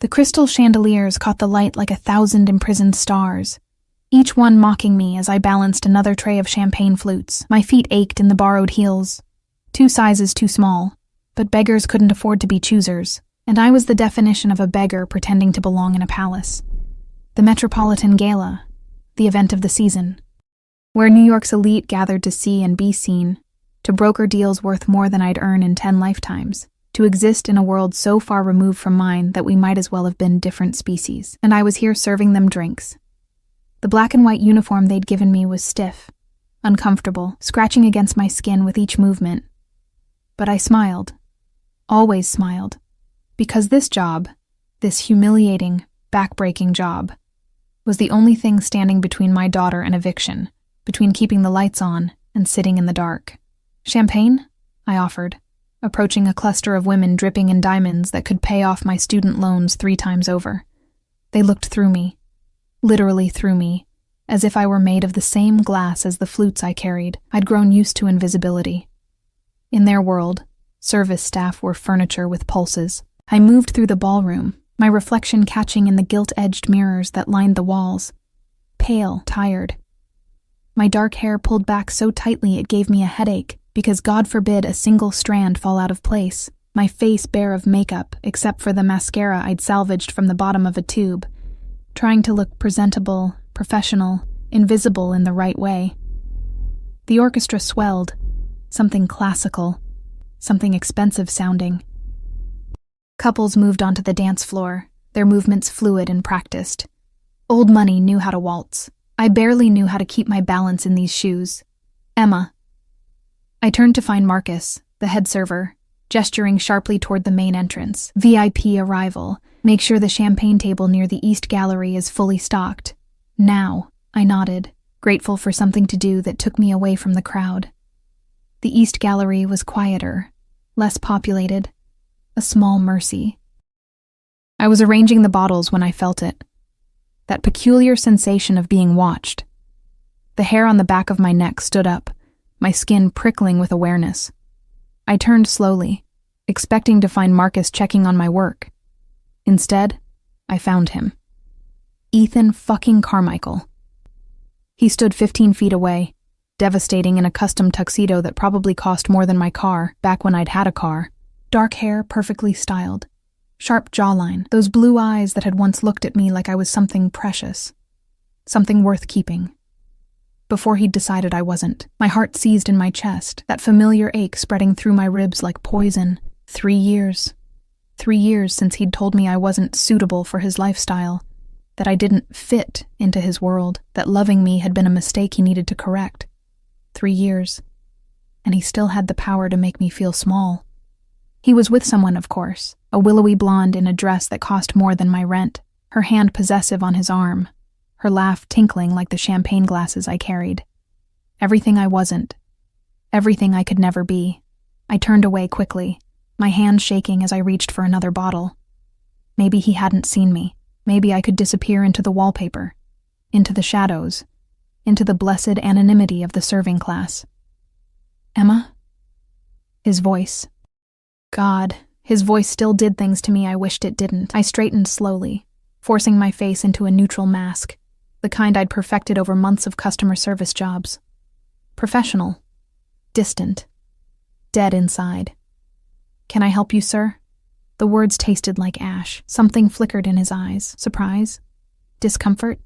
The crystal chandeliers caught the light like 1,000 imprisoned stars, each one mocking me as I balanced another tray of champagne flutes. My feet ached in the borrowed heels, 2 sizes too small, but beggars couldn't afford to be choosers, and I was the definition of a beggar pretending to belong in a palace. The Metropolitan Gala, the event of the season, where New York's elite gathered to see and be seen, to broker deals worth more than I'd earn in 10 lifetimes, to exist in a world so far removed from mine that we might as well have been different species, and I was here serving them drinks. The black and white uniform they'd given me was stiff, uncomfortable, scratching against my skin with each movement. But I smiled, always smiled, because this job, this humiliating, back-breaking job, was the only thing standing between my daughter and eviction, between keeping the lights on and sitting in the dark. "Champagne?" I offered, approaching a cluster of women dripping in diamonds that could pay off my student loans 3 times over. They looked through me, literally through me, as if I were made of the same glass as the flutes I carried. I'd grown used to invisibility. In their world, service staff were furniture with pulses. I moved through the ballroom, my reflection catching in the gilt-edged mirrors that lined the walls. Pale, tired. My dark hair pulled back so tightly it gave me a headache, because God forbid a single strand fall out of place. My face bare of makeup, except for the mascara I'd salvaged from the bottom of a tube, trying to look presentable, professional, invisible in the right way. The orchestra swelled, something classical, something expensive sounding. Couples moved onto the dance floor, their movements fluid and practiced. Old money knew how to waltz. I barely knew how to keep my balance in these shoes. "Emma." I turned to find Marcus, the head server, gesturing sharply toward the main entrance. "VIP arrival. Make sure the champagne table near the East Gallery is fully stocked." "Now," I nodded, grateful for something to do that took me away from the crowd. The East Gallery was quieter, less populated, a small mercy. I was arranging the bottles when I felt it. That peculiar sensation of being watched. The hair on the back of my neck stood up, my skin prickling with awareness. I turned slowly, expecting to find Marcus checking on my work. Instead, I found him. Ethan fucking Carmichael. He stood 15 feet away, devastating in a custom tuxedo that probably cost more than my car, back when I'd had a car. Dark hair perfectly styled. Sharp jawline, those blue eyes that had once looked at me like I was something precious. Something worth keeping. Before he'd decided I wasn't, my heart seized in my chest, that familiar ache spreading through my ribs like poison. 3 years. 3 years since he'd told me I wasn't suitable for his lifestyle, that I didn't fit into his world, that loving me had been a mistake he needed to correct. 3 years. And he still had the power to make me feel small. He was with someone, of course, a willowy blonde in a dress that cost more than my rent, her hand possessive on his arm, her laugh tinkling like the champagne glasses I carried. Everything I wasn't. Everything I could never be. I turned away quickly, my hand shaking as I reached for another bottle. Maybe he hadn't seen me. Maybe I could disappear into the wallpaper, into the shadows, into the blessed anonymity of the serving class. "Emma?" His voice. God, his voice still did things to me I wished it didn't. I straightened slowly, forcing my face into a neutral mask, the kind I'd perfected over months of customer service jobs. Professional. Distant. Dead inside. "Can I help you, sir?" The words tasted like ash. Something flickered in his eyes. Surprise? Discomfort?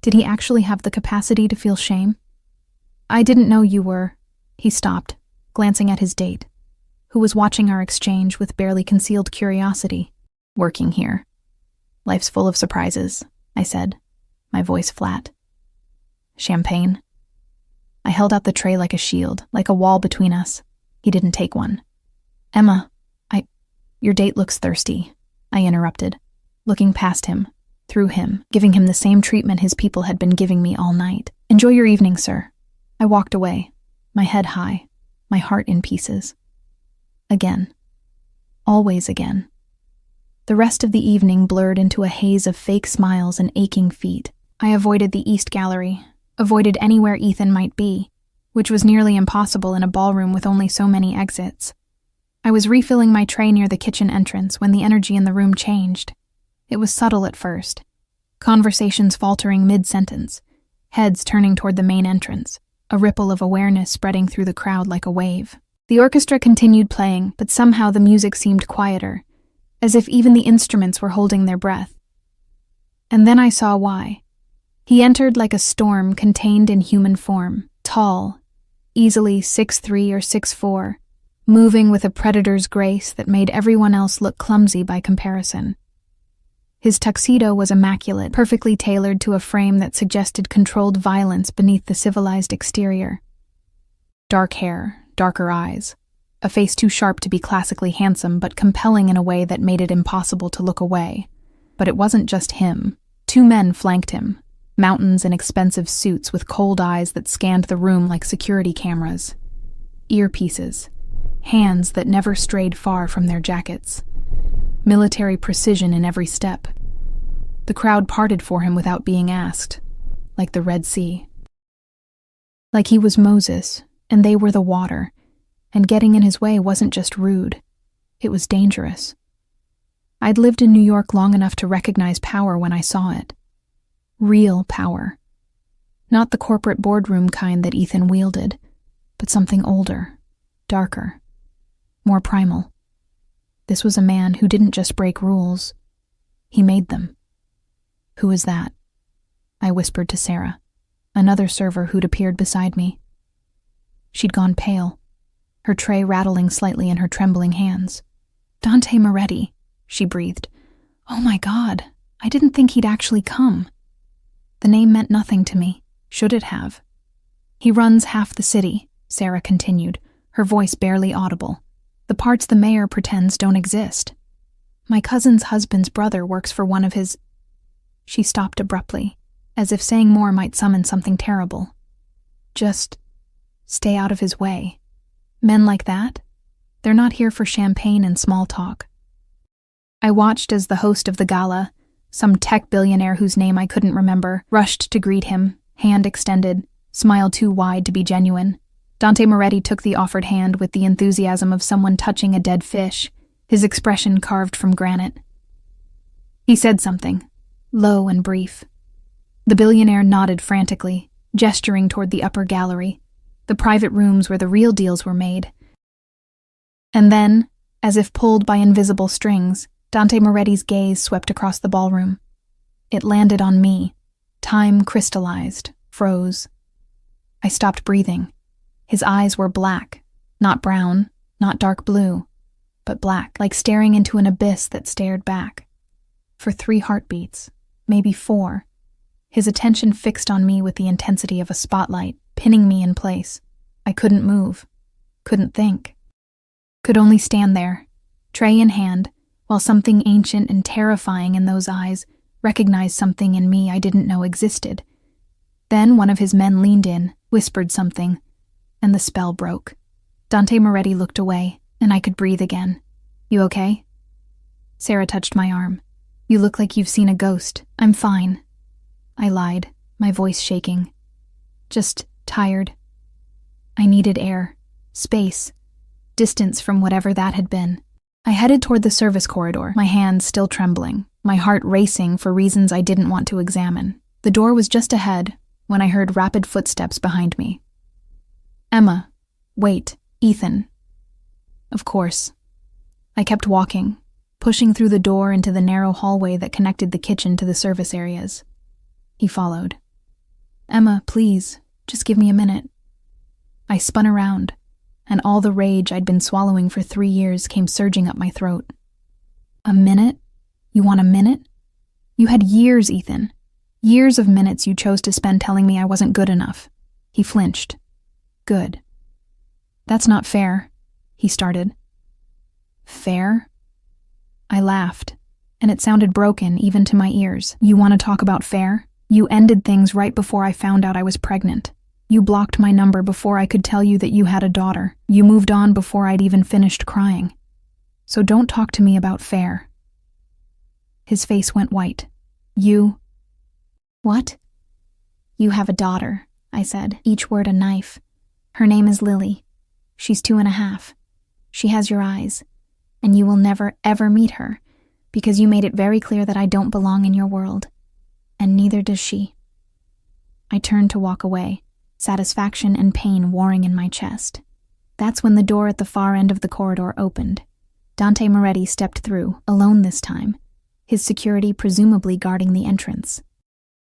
Did he actually have the capacity to feel shame? "I didn't know you were..." He stopped, glancing at his date, who was watching our exchange with barely concealed curiosity. "Working here. Life's full of surprises," I said, my voice flat. "Champagne?" I held out the tray like a shield, like a wall between us. He didn't take one. "Emma, your date looks thirsty," I interrupted, looking past him, through him, giving him the same treatment his people had been giving me all night. "Enjoy your evening, sir." I walked away, my head high, my heart in pieces. Again. Always again. The rest of the evening blurred into a haze of fake smiles and aching feet. I avoided the East Gallery, avoided anywhere Ethan might be, which was nearly impossible in a ballroom with only so many exits. I was refilling my tray near the kitchen entrance when the energy in the room changed. It was subtle at first. Conversations faltering mid-sentence, heads turning toward the main entrance, a ripple of awareness spreading through the crowd like a wave. The orchestra continued playing, but somehow the music seemed quieter, as if even the instruments were holding their breath. And then I saw why. He entered like a storm contained in human form, tall, easily 6'3" or 6'4", moving with a predator's grace that made everyone else look clumsy by comparison. His tuxedo was immaculate, perfectly tailored to a frame that suggested controlled violence beneath the civilized exterior. Dark hair, darker eyes, a face too sharp to be classically handsome but compelling in a way that made it impossible to look away. But it wasn't just him. 2 men flanked him, mountains in expensive suits with cold eyes that scanned the room like security cameras. Earpieces, hands that never strayed far from their jackets. Military precision in every step. The crowd parted for him without being asked, like the Red Sea. Like he was Moses, and they were the water, and getting in his way wasn't just rude, it was dangerous. I'd lived in New York long enough to recognize power when I saw it. Real power. Not the corporate boardroom kind that Ethan wielded, but something older, darker, more primal. This was a man who didn't just break rules, he made them. Who is that? I whispered to Sarah, another server who'd appeared beside me. She'd gone pale, her tray rattling slightly in her trembling hands. Dante Moretti, she breathed. Oh my God, I didn't think he'd actually come. The name meant nothing to me, should it have? He runs half the city, Sarah continued, her voice barely audible. The parts the mayor pretends don't exist. My cousin's husband's brother works for one of his... She stopped abruptly, as if saying more might summon something terrible. Just stay out of his way. Men like that? They're not here for champagne and small talk. I watched as the host of the gala, some tech billionaire whose name I couldn't remember, rushed to greet him, hand extended, smile too wide to be genuine. Dante Moretti took the offered hand with the enthusiasm of someone touching a dead fish, his expression carved from granite. He said something, low and brief. The billionaire nodded frantically, gesturing toward the upper gallery, the private rooms where the real deals were made. And then, as if pulled by invisible strings, Dante Moretti's gaze swept across the ballroom. It landed on me. Time crystallized, froze. I stopped breathing. His eyes were black, not brown, not dark blue, but black, like staring into an abyss that stared back. For 3 heartbeats, maybe 4, his attention fixed on me with the intensity of a spotlight, pinning me in place. I couldn't move, couldn't think. Could only stand there, tray in hand, while something ancient and terrifying in those eyes recognized something in me I didn't know existed. Then one of his men leaned in, whispered something, and the spell broke. Dante Moretti looked away, and I could breathe again. You okay? Sarah touched my arm. You look like you've seen a ghost. I'm fine. I lied, my voice shaking. Just tired. I needed air, space, distance from whatever that had been. I headed toward the service corridor, my hands still trembling, my heart racing for reasons I didn't want to examine. The door was just ahead when I heard rapid footsteps behind me. Emma. Wait. Ethan. Of course. I kept walking, pushing through the door into the narrow hallway that connected the kitchen to the service areas. He followed. Emma, please, just give me a minute. I spun around, and all the rage I'd been swallowing for 3 years came surging up my throat. A minute? You want a minute? You had years, Ethan. Years of minutes you chose to spend telling me I wasn't good enough. He flinched. Good. That's not fair, he started. Fair? I laughed, and it sounded broken even to my ears. You want to talk about fair? You ended things right before I found out I was pregnant. You blocked my number before I could tell you that you had a daughter. You moved on before I'd even finished crying. So don't talk to me about fair. His face went white. You... What? You have a daughter, I said, each word a knife. Her name is Lily. She's 2.5. She has your eyes, and you will never, ever meet her. Because you made it very clear that I don't belong in your world. And neither does she. I turned to walk away, satisfaction and pain warring in my chest. That's when the door at the far end of the corridor opened. Dante Moretti stepped through, alone this time, his security presumably guarding the entrance.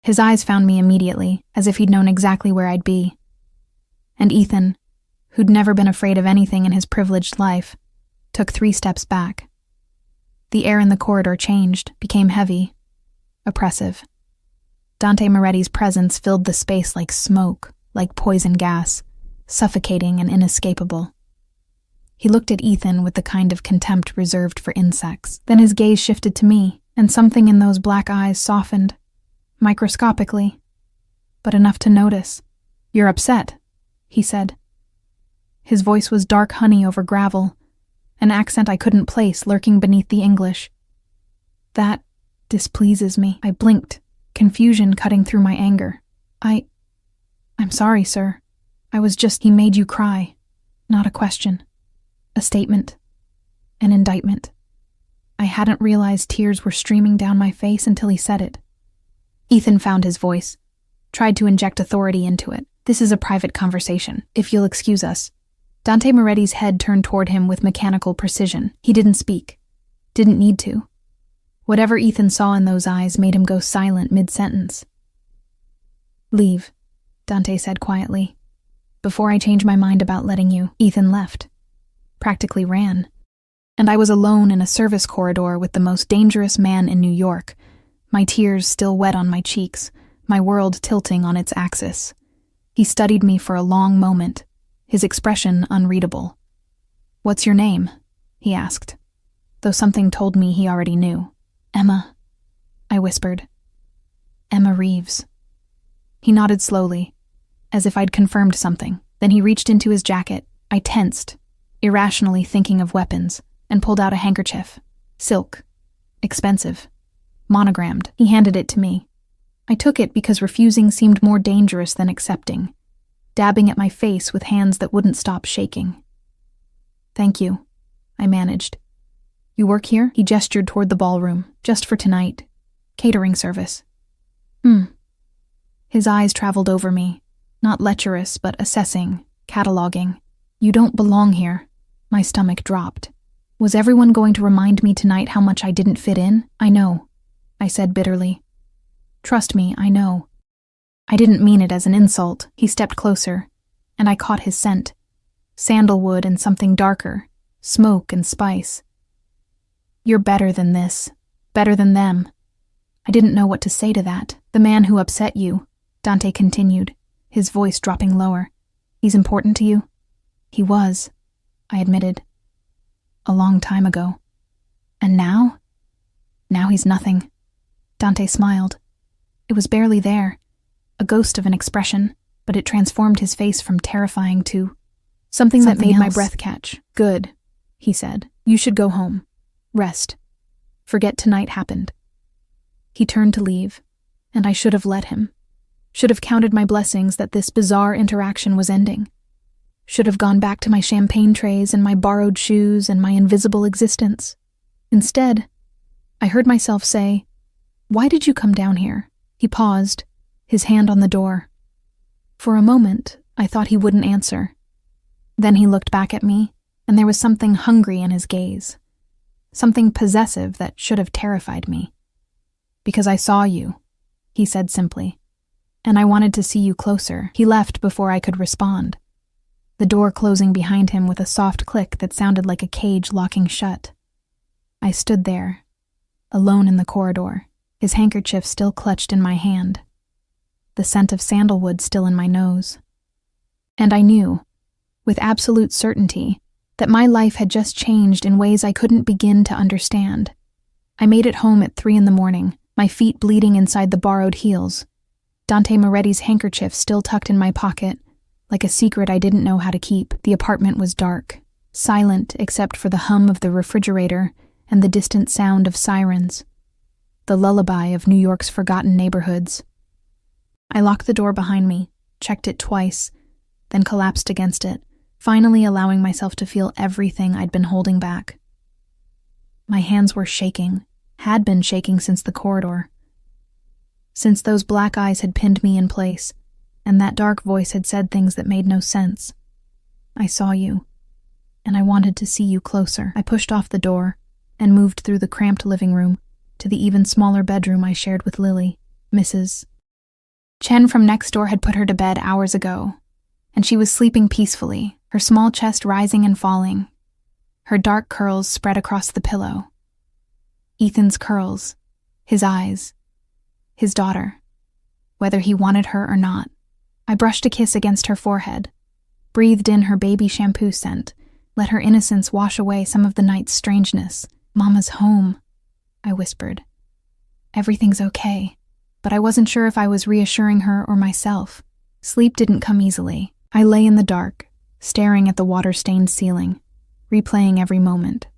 His eyes found me immediately, as if he'd known exactly where I'd be. And Ethan, who'd never been afraid of anything in his privileged life, took 3 steps back. The air in the corridor changed, became heavy, oppressive. Dante Moretti's presence filled the space like smoke, like poison gas, suffocating and inescapable. He looked at Ethan with the kind of contempt reserved for insects. Then his gaze shifted to me, and something in those black eyes softened, microscopically, but enough to notice. "You're upset," he said. His voice was dark honey over gravel, an accent I couldn't place lurking beneath the English. "That displeases me." I blinked, confusion cutting through my anger. I'm sorry, sir. He made you cry. Not a question. A statement. An indictment. I hadn't realized tears were streaming down my face until he said it. Ethan found his voice, tried to inject authority into it. "This is a private conversation, if you'll excuse us." Dante Moretti's head turned toward him with mechanical precision. He didn't speak. Didn't need to. Whatever Ethan saw in those eyes made him go silent mid-sentence. "Leave," Dante said quietly. "Before I change my mind about letting you." Ethan left. Practically ran. And I was alone in a service corridor with the most dangerous man in New York, my tears still wet on my cheeks, my world tilting on its axis. He studied me for a long moment, his expression unreadable. "What's your name?" he asked, though something told me he already knew. "Emma," I whispered. "Emma Reeves." He nodded slowly, as if I'd confirmed something. Then he reached into his jacket. I tensed, irrationally thinking of weapons, and pulled out a handkerchief. Silk. Expensive. Monogrammed. He handed it to me. I took it because refusing seemed more dangerous than accepting, dabbing at my face with hands that wouldn't stop shaking. "Thank you," I managed. "You work here?" He gestured toward the ballroom. "Just for tonight. Catering service." His eyes traveled over me, not lecherous, but assessing, cataloging. "You don't belong here." My stomach dropped. Was everyone going to remind me tonight how much I didn't fit in? "I know," I said bitterly. "Trust me, I know." I didn't mean it as an insult. He stepped closer, and I caught his scent. Sandalwood and something darker, smoke and spice. "You're better than this. Better than them." I didn't know what to say to that. "The man who upset you," Dante continued, his voice dropping lower. "He's important to you?" "He was," I admitted. "A long time ago." "And now?" "Now he's nothing." Dante smiled. It was barely there, a ghost of an expression, but it transformed his face from terrifying to something that made my breath catch. "Good," he said. "You should go home. Rest. Forget tonight happened." He turned to leave, and I should have let him. Should have counted my blessings that this bizarre interaction was ending. Should have gone back to my champagne trays and my borrowed shoes and my invisible existence. Instead, I heard myself say, "Why did you come down here?" He paused, his hand on the door. For a moment, I thought he wouldn't answer. Then he looked back at me, and there was something hungry in his gaze. Something possessive that should have terrified me. "Because I saw you," he said simply. "And I wanted to see you closer." He left before I could respond, the door closing behind him with a soft click that sounded like a cage locking shut. I stood there, alone in the corridor, his handkerchief still clutched in my hand, the scent of sandalwood still in my nose. And I knew, with absolute certainty, that my life had just changed in ways I couldn't begin to understand. I made it home at 3 a.m, my feet bleeding inside the borrowed heels, Dante Moretti's handkerchief still tucked in my pocket, like a secret I didn't know how to keep. The apartment was dark, silent except for the hum of the refrigerator and the distant sound of sirens, the lullaby of New York's forgotten neighborhoods. I locked the door behind me, checked it twice, then collapsed against it, finally allowing myself to feel everything I'd been holding back. My hands were shaking, had been shaking since the corridor. Since those black eyes had pinned me in place, and that dark voice had said things that made no sense. I saw you, and I wanted to see you closer. I pushed off the door and moved through the cramped living room to the even smaller bedroom I shared with Lily. Mrs. Chen from next door had put her to bed hours ago, and she was sleeping peacefully, her small chest rising and falling, her dark curls spread across the pillow. Ethan's curls, his eyes, his daughter, whether he wanted her or not. I brushed a kiss against her forehead, breathed in her baby shampoo scent, let her innocence wash away some of the night's strangeness. "Mama's home," I whispered. "Everything's okay." But I wasn't sure if I was reassuring her or myself. Sleep didn't come easily. I lay in the dark, staring at the water-stained ceiling, replaying every moment.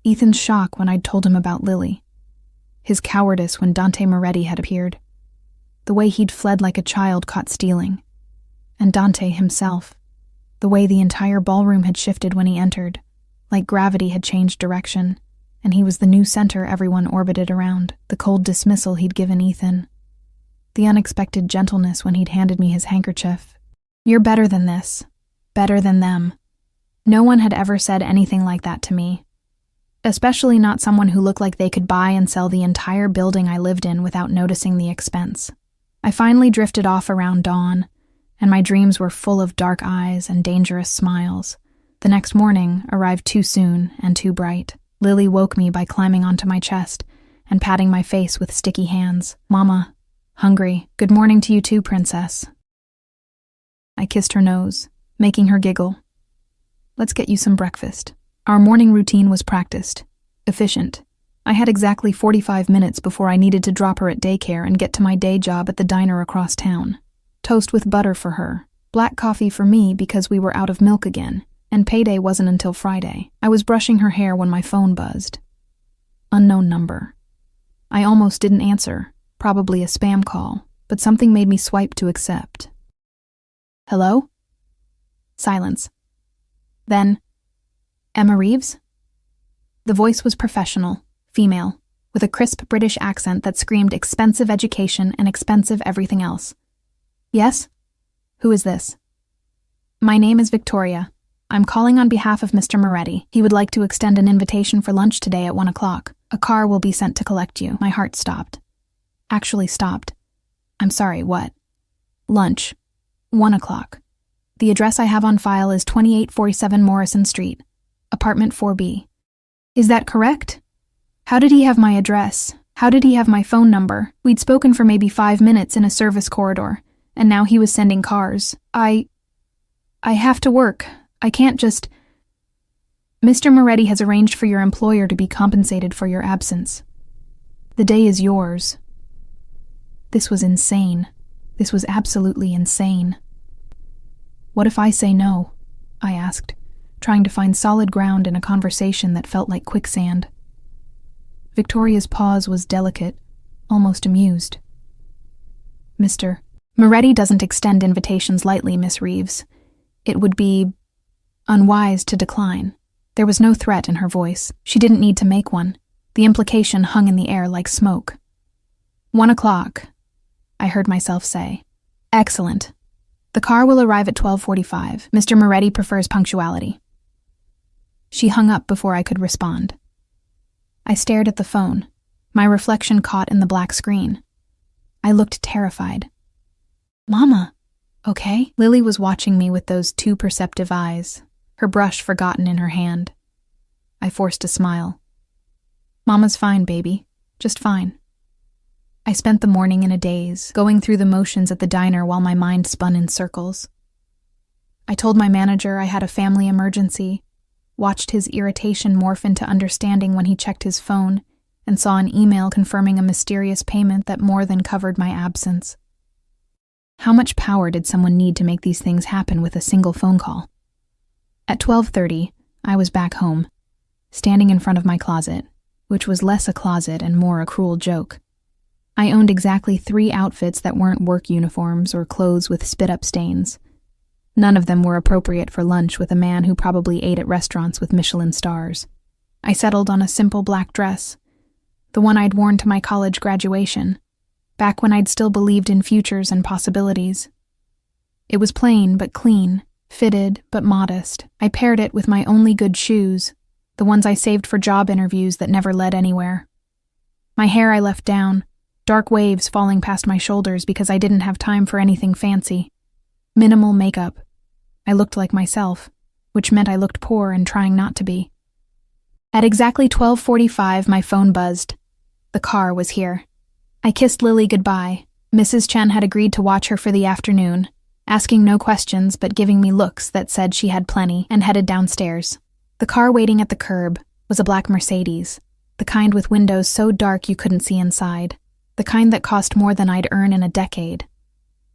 Ethan's shock when I'd told him about Lily. His cowardice when Dante Moretti had appeared. The way he'd fled like a child caught stealing. And Dante himself. The way the entire ballroom had shifted when he entered, like gravity had changed direction, and he was the new center everyone orbited around. The cold dismissal he'd given Ethan. The unexpected gentleness when he'd handed me his handkerchief. "You're better than this. Better than them." No one had ever said anything like that to me. Especially not someone who looked like they could buy and sell the entire building I lived in without noticing the expense. I finally drifted off around dawn, and my dreams were full of dark eyes and dangerous smiles. The next morning arrived too soon and too bright. Lily woke me by climbing onto my chest and patting my face with sticky hands. "Mama, hungry. Good morning to you too, princess." I kissed her nose, making her giggle. "Let's get you some breakfast." Our morning routine was practiced, efficient. I had exactly 45 minutes before I needed to drop her at daycare and get to my day job at the diner across town. Toast with butter for her, black coffee for me because we were out of milk again, and payday wasn't until Friday. I was brushing her hair when my phone buzzed. Unknown number. I almost didn't answer, probably a spam call, but something made me swipe to accept. "Hello?" Silence. Then, "Emma Reeves?" The voice was professional, female, with a crisp British accent that screamed expensive education and expensive everything else. "Yes? Who is this?" "My name is Victoria. I'm calling on behalf of Mr. Moretti. He would like to extend an invitation for lunch today at 1 o'clock. A car will be sent to collect you." My heart stopped. Actually stopped. "I'm sorry, what?" "Lunch. 1 o'clock. The address I have on file is 2847 Morrison Street, apartment 4B. "Is that correct? How did he have my address? How did he have my phone number? We'd spoken for maybe 5 minutes in a service corridor, and now he was sending cars. I have to work. I can't just..." "Mr. Moretti has arranged for your employer to be compensated for your absence. The day is yours." This was insane. This was absolutely insane. "What if I say no?" I asked, trying to find solid ground in a conversation that felt like quicksand. Victoria's pause was delicate, almost amused. "Mr. Moretti doesn't extend invitations lightly, Miss Reeves. It would be unwise to decline." There was no threat in her voice. She didn't need to make one. The implication hung in the air like smoke. 1 o'clock, I heard myself say. "Excellent. The car will arrive at 12:45. Mr. Moretti prefers punctuality." She hung up before I could respond. I stared at the phone, my reflection caught in the black screen. I looked terrified. "Mama, okay?" Lily was watching me with those too perceptive eyes, her brush forgotten in her hand. I forced a smile. "Mama's fine, baby. Just fine." I spent the morning in a daze, going through the motions at the diner while my mind spun in circles. I told my manager I had a family emergency, watched his irritation morph into understanding when he checked his phone, and saw an email confirming a mysterious payment that more than covered my absence. How much power did someone need to make these things happen with a single phone call? At 12:30, I was back home, standing in front of my closet, which was less a closet and more a cruel joke. I owned exactly 3 outfits that weren't work uniforms or clothes with spit-up stains. None of them were appropriate for lunch with a man who probably ate at restaurants with Michelin stars. I settled on a simple black dress, The one I'd worn to my college graduation, back when I'd still believed in futures and possibilities. It was plain but clean, fitted but modest. I paired it with my only good shoes, the ones I saved for job interviews that never led anywhere. My hair I left down, dark waves falling past my shoulders because I didn't have time for anything fancy. Minimal makeup. I looked like myself, which meant I looked poor and trying not to be. At exactly 12:45, my phone buzzed. The car was here. I kissed Lily goodbye. Mrs. Chen had agreed to watch her for the afternoon, asking no questions but giving me looks that said she had plenty, and headed downstairs. The car waiting at the curb was a black Mercedes, the kind with windows so dark you couldn't see inside, the kind that cost more than I'd earn in a decade.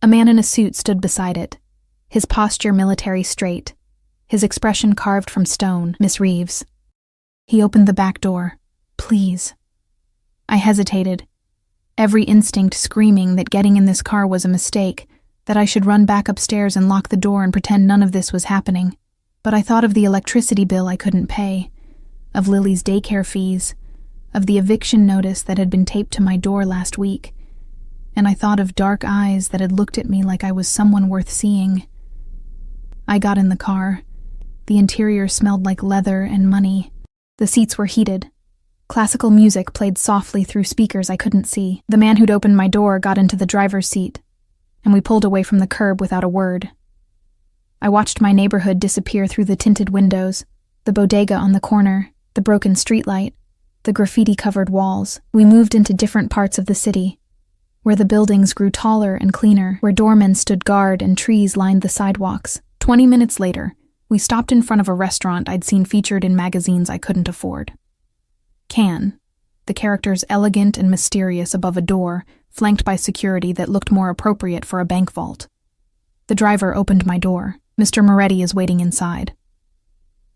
A man in a suit stood beside it, his posture military straight, his expression carved from stone. Miss Reeves. He opened the back door. Please. I hesitated, every instinct screaming that getting in this car was a mistake, that I should run back upstairs and lock the door and pretend none of this was happening. But I thought of the electricity bill I couldn't pay, of Lily's daycare fees, of the eviction notice that had been taped to my door last week, and I thought of dark eyes that had looked at me like I was someone worth seeing. I got in the car. The interior smelled like leather and money. The seats were heated. Classical music played softly through speakers I couldn't see. The man who'd opened my door got into the driver's seat, and we pulled away from the curb without a word. I watched my neighborhood disappear through the tinted windows, the bodega on the corner, the broken streetlight, the graffiti-covered walls. We moved into different parts of the city, where the buildings grew taller and cleaner, where doormen stood guard and trees lined the sidewalks. 20 minutes later, we stopped in front of a restaurant I'd seen featured in magazines I couldn't afford. Can, the characters elegant and mysterious above a door, flanked by security that looked more appropriate for a bank vault. The driver opened my door. Mr. Moretti is waiting inside.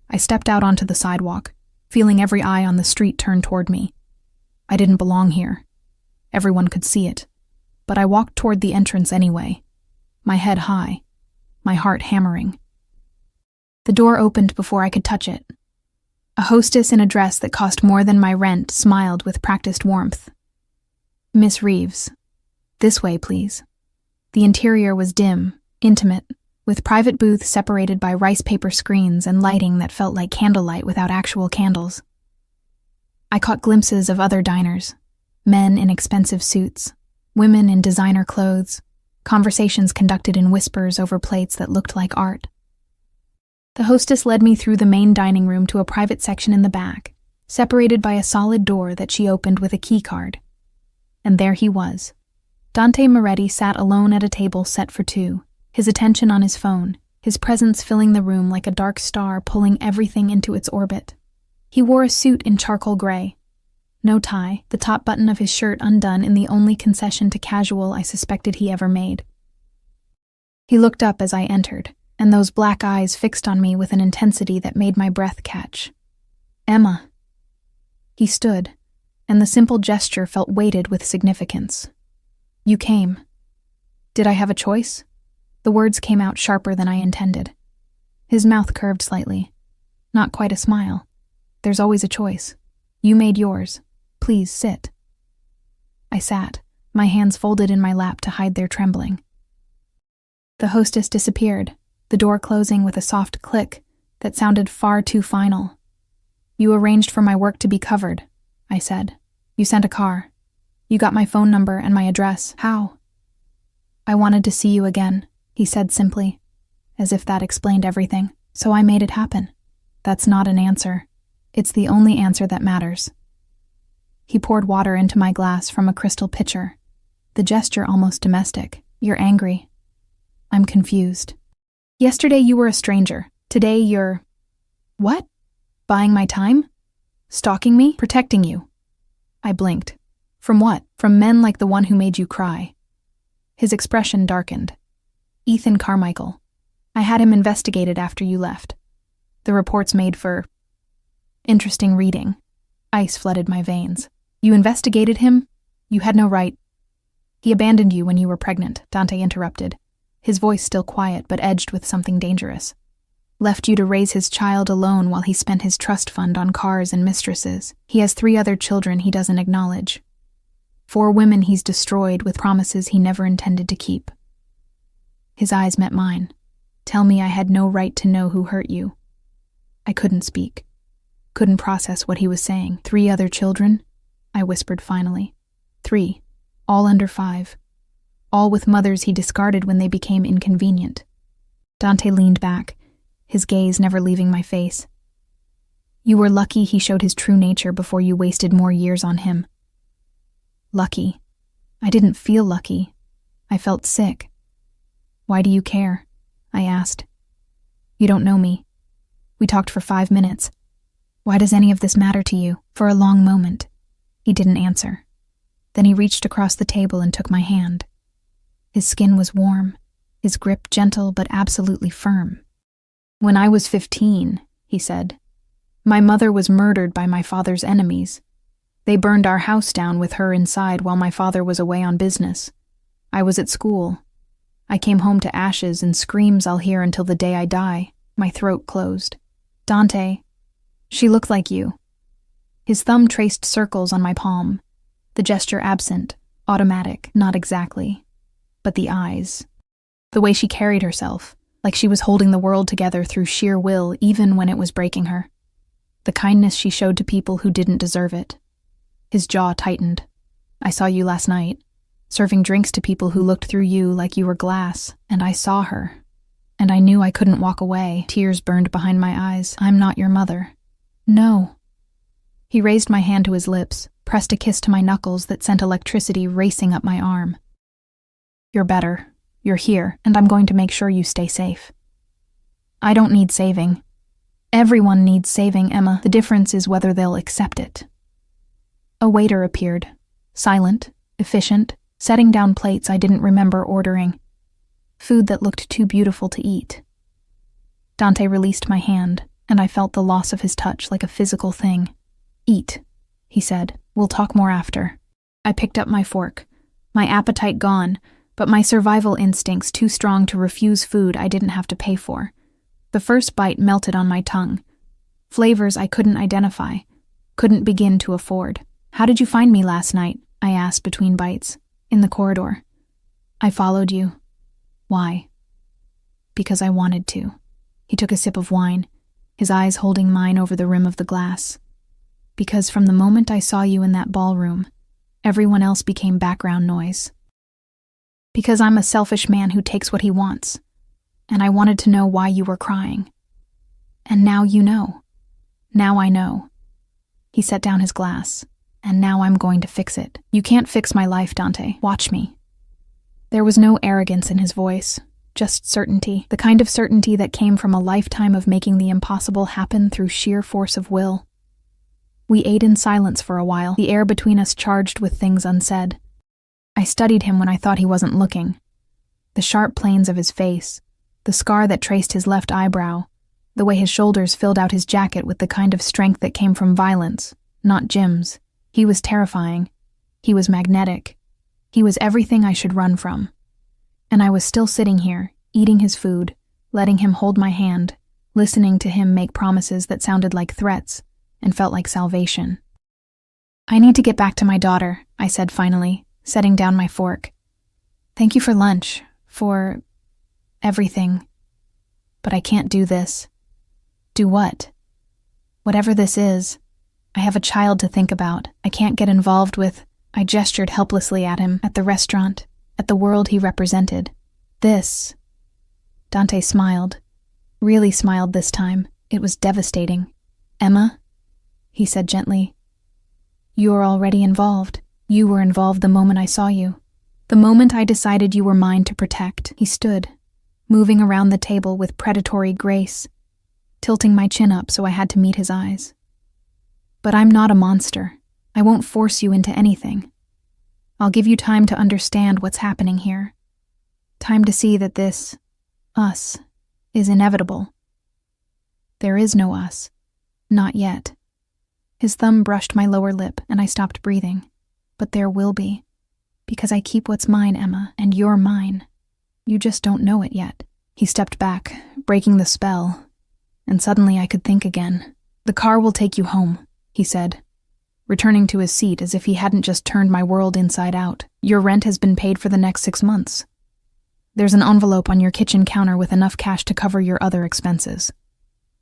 I stepped out onto the sidewalk, feeling every eye on the street turn toward me. I didn't belong here. Everyone could see it. But I walked toward the entrance anyway, my head high, my heart hammering. The door opened before I could touch it. A hostess in a dress that cost more than my rent smiled with practiced warmth. Miss Reeves, this way, please. The interior was dim, intimate, with private booths separated by rice paper screens and lighting that felt like candlelight without actual candles. I caught glimpses of other diners, men in expensive suits, women in designer clothes, conversations conducted in whispers over plates that looked like art. The hostess led me through the main dining room to a private section in the back, separated by a solid door that she opened with a key card. And there he was. Dante Moretti sat alone at a table set for two, his attention on his phone, his presence filling the room like a dark star pulling everything into its orbit. He wore a suit in charcoal gray. No tie, the top button of his shirt undone in the only concession to casual I suspected he ever made. He looked up as I entered, and those black eyes fixed on me with an intensity that made my breath catch. Emma. He stood, and the simple gesture felt weighted with significance. You came. Did I have a choice? The words came out sharper than I intended. His mouth curved slightly. Not quite a smile. There's always a choice. You made yours. Please sit. I sat, my hands folded in my lap to hide their trembling. The hostess disappeared, the door closing with a soft click that sounded far too final. You arranged for my work to be covered, I said. You sent a car. You got my phone number and my address. How? I wanted to see you again, he said simply, as if that explained everything. So I made it happen. That's not an answer. It's the only answer that matters. He poured water into my glass from a crystal pitcher, the gesture almost domestic. You're angry. I'm confused. Yesterday you were a stranger. Today you're... What? Buying my time? Stalking me? Protecting you? I blinked. From what? From men like the one who made you cry. His expression darkened. Ethan Carmichael. I had him investigated after you left. The reports made for... interesting reading. Ice flooded my veins. You investigated him? You had no right. He abandoned you when you were pregnant, Dante interrupted, his voice still quiet but edged with something dangerous. Left you to raise his child alone while he spent his trust fund on cars and mistresses. He has 3 other children he doesn't acknowledge. 4 women he's destroyed with promises he never intended to keep. His eyes met mine. Tell me I had no right to know who hurt you. I couldn't speak. Couldn't process what he was saying. 3 other children? I whispered finally. 3. All under 5. All with mothers he discarded when they became inconvenient. Dante leaned back, his gaze never leaving my face. You were lucky he showed his true nature before you wasted more years on him. Lucky. I didn't feel lucky. I felt sick. Why do you care? I asked. You don't know me. We talked for 5 minutes. Why does any of this matter to you? For a long moment. He didn't answer. Then he reached across the table and took my hand. His skin was warm, his grip gentle but absolutely firm. When I was 15, he said, my mother was murdered by my father's enemies. They burned our house down with her inside while my father was away on business. I was at school. I came home to ashes and screams I'll hear until the day I die. My throat closed. Dante, she looked like you. His thumb traced circles on my palm, the gesture absent, automatic, not exactly. But the eyes. The way she carried herself, like she was holding the world together through sheer will even when it was breaking her. The kindness she showed to people who didn't deserve it. His jaw tightened. I saw you last night, serving drinks to people who looked through you like you were glass, and I saw her. And I knew I couldn't walk away. Tears burned behind my eyes. I'm not your mother. No. He raised my hand to his lips, pressed a kiss to my knuckles that sent electricity racing up my arm. You're better. You're here, and I'm going to make sure you stay safe. I don't need saving. Everyone needs saving, Emma. The difference is whether they'll accept it. A waiter appeared, silent, efficient, setting down plates I didn't remember ordering. Food that looked too beautiful to eat. Dante released my hand, and I felt the loss of his touch like a physical thing. Eat, he said. We'll talk more after. I picked up my fork, my appetite gone, but my survival instincts too strong to refuse food I didn't have to pay for. The first bite melted on my tongue. Flavors I couldn't identify, couldn't begin to afford. How did you find me last night? I asked between bites. In the corridor. I followed you. Why? Because I wanted to. He took a sip of wine, his eyes holding mine over the rim of the glass. Because from the moment I saw you in that ballroom, everyone else became background noise. Because I'm a selfish man who takes what he wants, and I wanted to know why you were crying. And now you know. Now I know. He set down his glass, and now I'm going to fix it. You can't fix my life, Dante. Watch me. There was no arrogance in his voice, just certainty, the kind of certainty that came from a lifetime of making the impossible happen through sheer force of will. We ate in silence for a while, the air between us charged with things unsaid. I studied him when I thought he wasn't looking. The sharp planes of his face, the scar that traced his left eyebrow, the way his shoulders filled out his jacket with the kind of strength that came from violence, not Jim's. He was terrifying. He was magnetic. He was everything I should run from. And I was still sitting here, eating his food, letting him hold my hand, listening to him make promises that sounded like threats and felt like salvation. I need to get back to my daughter, I said finally, setting down my fork. Thank you for lunch, for everything. But I can't do this. Do what? Whatever this is. I have a child to think about. I can't get involved with... I gestured helplessly at him, at the restaurant, at the world he represented. This. Dante smiled. Really smiled this time. It was devastating. Emma, he said gently, you're already involved. You were involved the moment I saw you. The moment I decided you were mine to protect. He stood, moving around the table with predatory grace, tilting my chin up so I had to meet his eyes. But I'm not a monster. I won't force you into anything. I'll give you time to understand what's happening here. Time to see that this, us, is inevitable. There is no us. Not yet. His thumb brushed my lower lip and I stopped breathing. But there will be. Because I keep what's mine, Emma, and you're mine. You just don't know it yet. He stepped back, breaking the spell, and suddenly I could think again. "The car will take you home," he said, returning to his seat as if he hadn't just turned my world inside out. "Your rent has been paid for the next 6 months. There's an envelope on your kitchen counter with enough cash to cover your other expenses.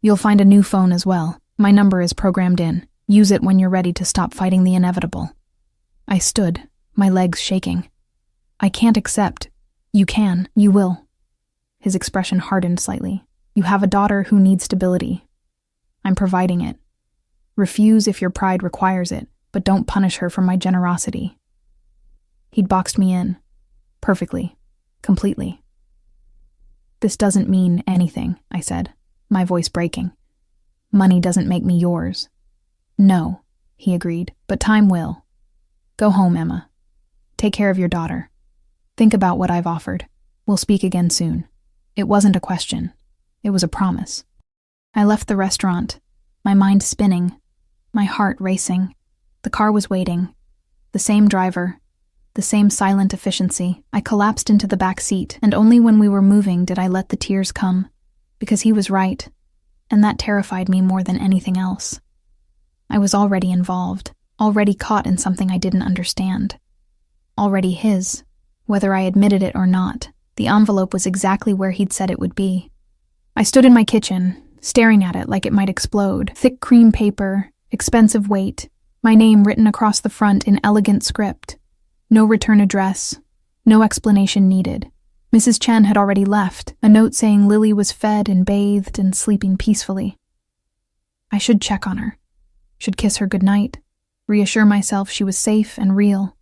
You'll find a new phone as well. My number is programmed in. Use it when you're ready to stop fighting the inevitable." I stood, my legs shaking. "I can't accept." "You can. You will." His expression hardened slightly. "You have a daughter who needs stability. I'm providing it. Refuse if your pride requires it, but don't punish her for my generosity." He'd boxed me in. Perfectly. Completely. "This doesn't mean anything," I said, my voice breaking. "Money doesn't make me yours." "No," he agreed, "but time will. Go home, Emma. Take care of your daughter. Think about what I've offered. We'll speak again soon." It wasn't a question. It was a promise. I left the restaurant, my mind spinning, my heart racing. The car was waiting. The same driver. The same silent efficiency. I collapsed into the back seat, and only when we were moving did I let the tears come, because he was right, and that terrified me more than anything else. I was already involved, already caught in something I didn't understand. Already his, whether I admitted it or not. The envelope was exactly where he'd said it would be. I stood in my kitchen, staring at it like it might explode. Thick cream paper, expensive weight, my name written across the front in elegant script. No return address, no explanation needed. Mrs. Chen had already left, a note saying Lily was fed and bathed and sleeping peacefully. I should check on her, should kiss her goodnight, reassure myself she was safe and real,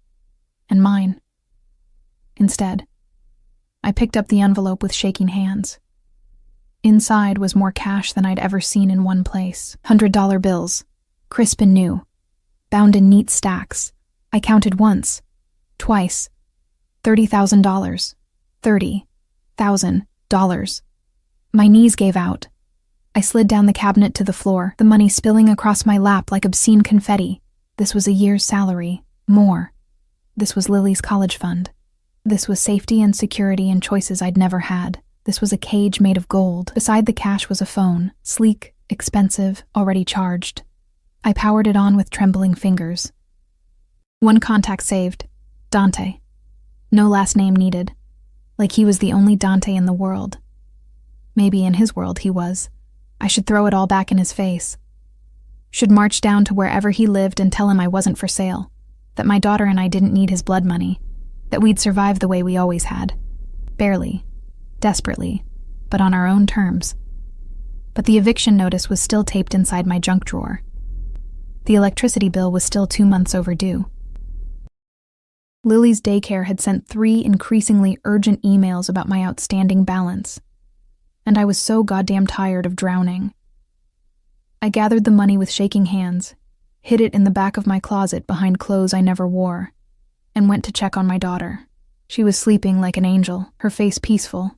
and mine. Instead, I picked up the envelope with shaking hands. Inside was more cash than I'd ever seen in one place. $100 bills, crisp and new, bound in neat stacks. I counted once, twice. $30,000. $30,000. My knees gave out. I slid down the cabinet to the floor, the money spilling across my lap like obscene confetti. This was a year's salary. More. This was Lily's college fund. This was safety and security and choices I'd never had. This was a cage made of gold. Beside the cash was a phone, sleek, expensive, already charged. I powered it on with trembling fingers. One contact saved. Dante. No last name needed. Like he was the only Dante in the world. Maybe in his world he was. I should throw it all back in his face. Should march down to wherever he lived and tell him I wasn't for sale. That my daughter and I didn't need his blood money. That we'd survive the way we always had. Barely. Desperately. But on our own terms. But the eviction notice was still taped inside my junk drawer. The electricity bill was still 2 months overdue. Lily's daycare had sent 3 increasingly urgent emails about my outstanding balance. And I was so goddamn tired of drowning. I gathered the money with shaking hands, hid it in the back of my closet behind clothes I never wore, and went to check on my daughter. She was sleeping like an angel, her face peaceful,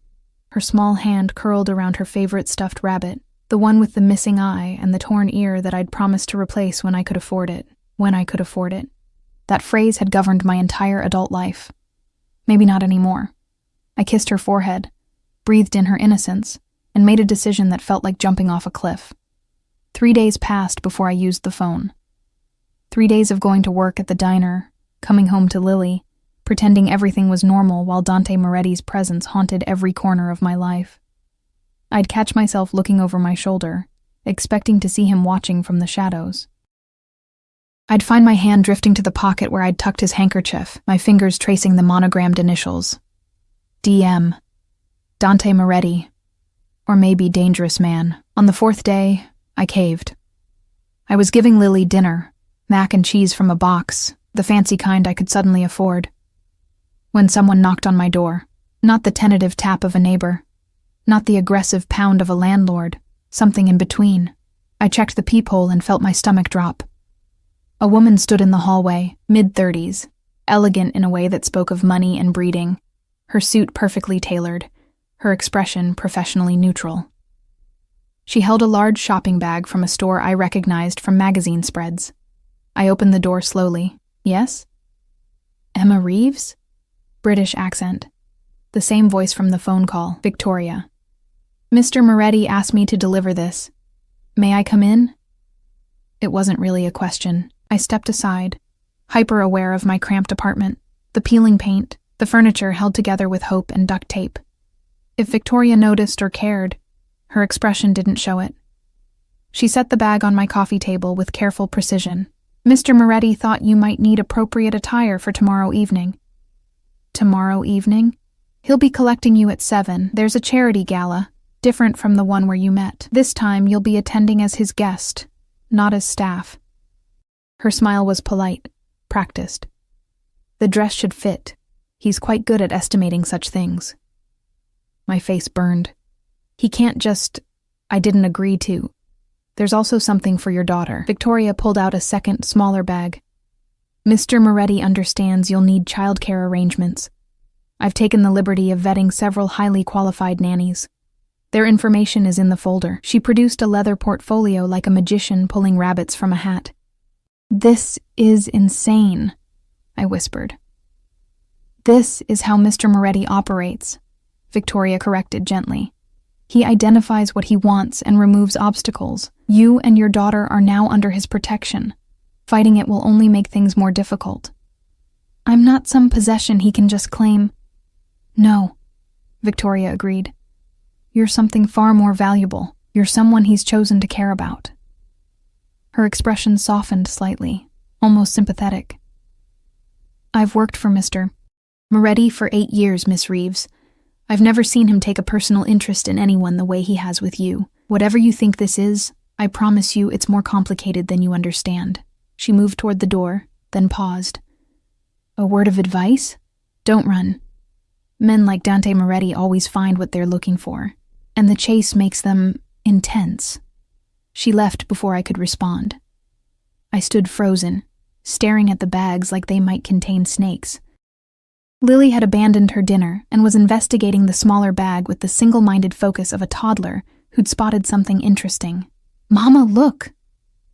her small hand curled around her favorite stuffed rabbit, the one with the missing eye and the torn ear that I'd promised to replace when I could afford it. When I could afford it. That phrase had governed my entire adult life. Maybe not anymore. I kissed her forehead, breathed in her innocence, and made a decision that felt like jumping off a cliff. 3 days passed before I used the phone. 3 days of going to work at the diner, coming home to Lily, pretending everything was normal while Dante Moretti's presence haunted every corner of my life. I'd catch myself looking over my shoulder, expecting to see him watching from the shadows. I'd find my hand drifting to the pocket where I'd tucked his handkerchief, my fingers tracing the monogrammed initials. DM. Dante Moretti. Or maybe Dangerous Man. On the 4th day, I caved. I was giving Lily dinner, mac and cheese from a box, the fancy kind I could suddenly afford. When someone knocked on my door, not the tentative tap of a neighbor, not the aggressive pound of a landlord, something in between. I checked the peephole and felt my stomach drop. A woman stood in the hallway, mid-30s, elegant in a way that spoke of money and breeding, her suit perfectly tailored, her expression professionally neutral. She held a large shopping bag from a store I recognized from magazine spreads. I opened the door slowly. Yes? Emma Reeves? British accent. The same voice from the phone call, Victoria. Mr. Moretti asked me to deliver this. May I come in? It wasn't really a question. I stepped aside, hyper-aware of my cramped apartment, the peeling paint, the furniture held together with hope and duct tape. If Victoria noticed or cared, her expression didn't show it. She set the bag on my coffee table with careful precision. Mr. Moretti thought you might need appropriate attire for tomorrow evening. Tomorrow evening? He'll be collecting you at 7. There's a charity gala, different from the one where you met. This time you'll be attending as his guest, not as staff. Her smile was polite, practiced. The dress should fit. He's quite good at estimating such things. My face burned. He can't just, I didn't agree to. There's also something for your daughter. Victoria pulled out a second, smaller bag. Mr. Moretti understands you'll need childcare arrangements. I've taken the liberty of vetting several highly qualified nannies. Their information is in the folder. She produced a leather portfolio like a magician pulling rabbits from a hat. This is insane, I whispered. This is how Mr. Moretti operates, Victoria corrected gently. He identifies what he wants and removes obstacles. You and your daughter are now under his protection. Fighting it will only make things more difficult. I'm not some possession he can just claim. No, Victoria agreed. You're something far more valuable. You're someone he's chosen to care about. Her expression softened slightly, almost sympathetic. I've worked for Mr. Moretti for 8 years, Miss Reeves. I've never seen him take a personal interest in anyone the way he has with you. Whatever you think this is, I promise you it's more complicated than you understand. She moved toward the door, then paused. A word of advice? Don't run. Men like Dante Moretti always find what they're looking for, and the chase makes them intense. She left before I could respond. I stood frozen, staring at the bags like they might contain snakes. Lily had abandoned her dinner and was investigating the smaller bag with the single-minded focus of a toddler who'd spotted something interesting. Mama, look!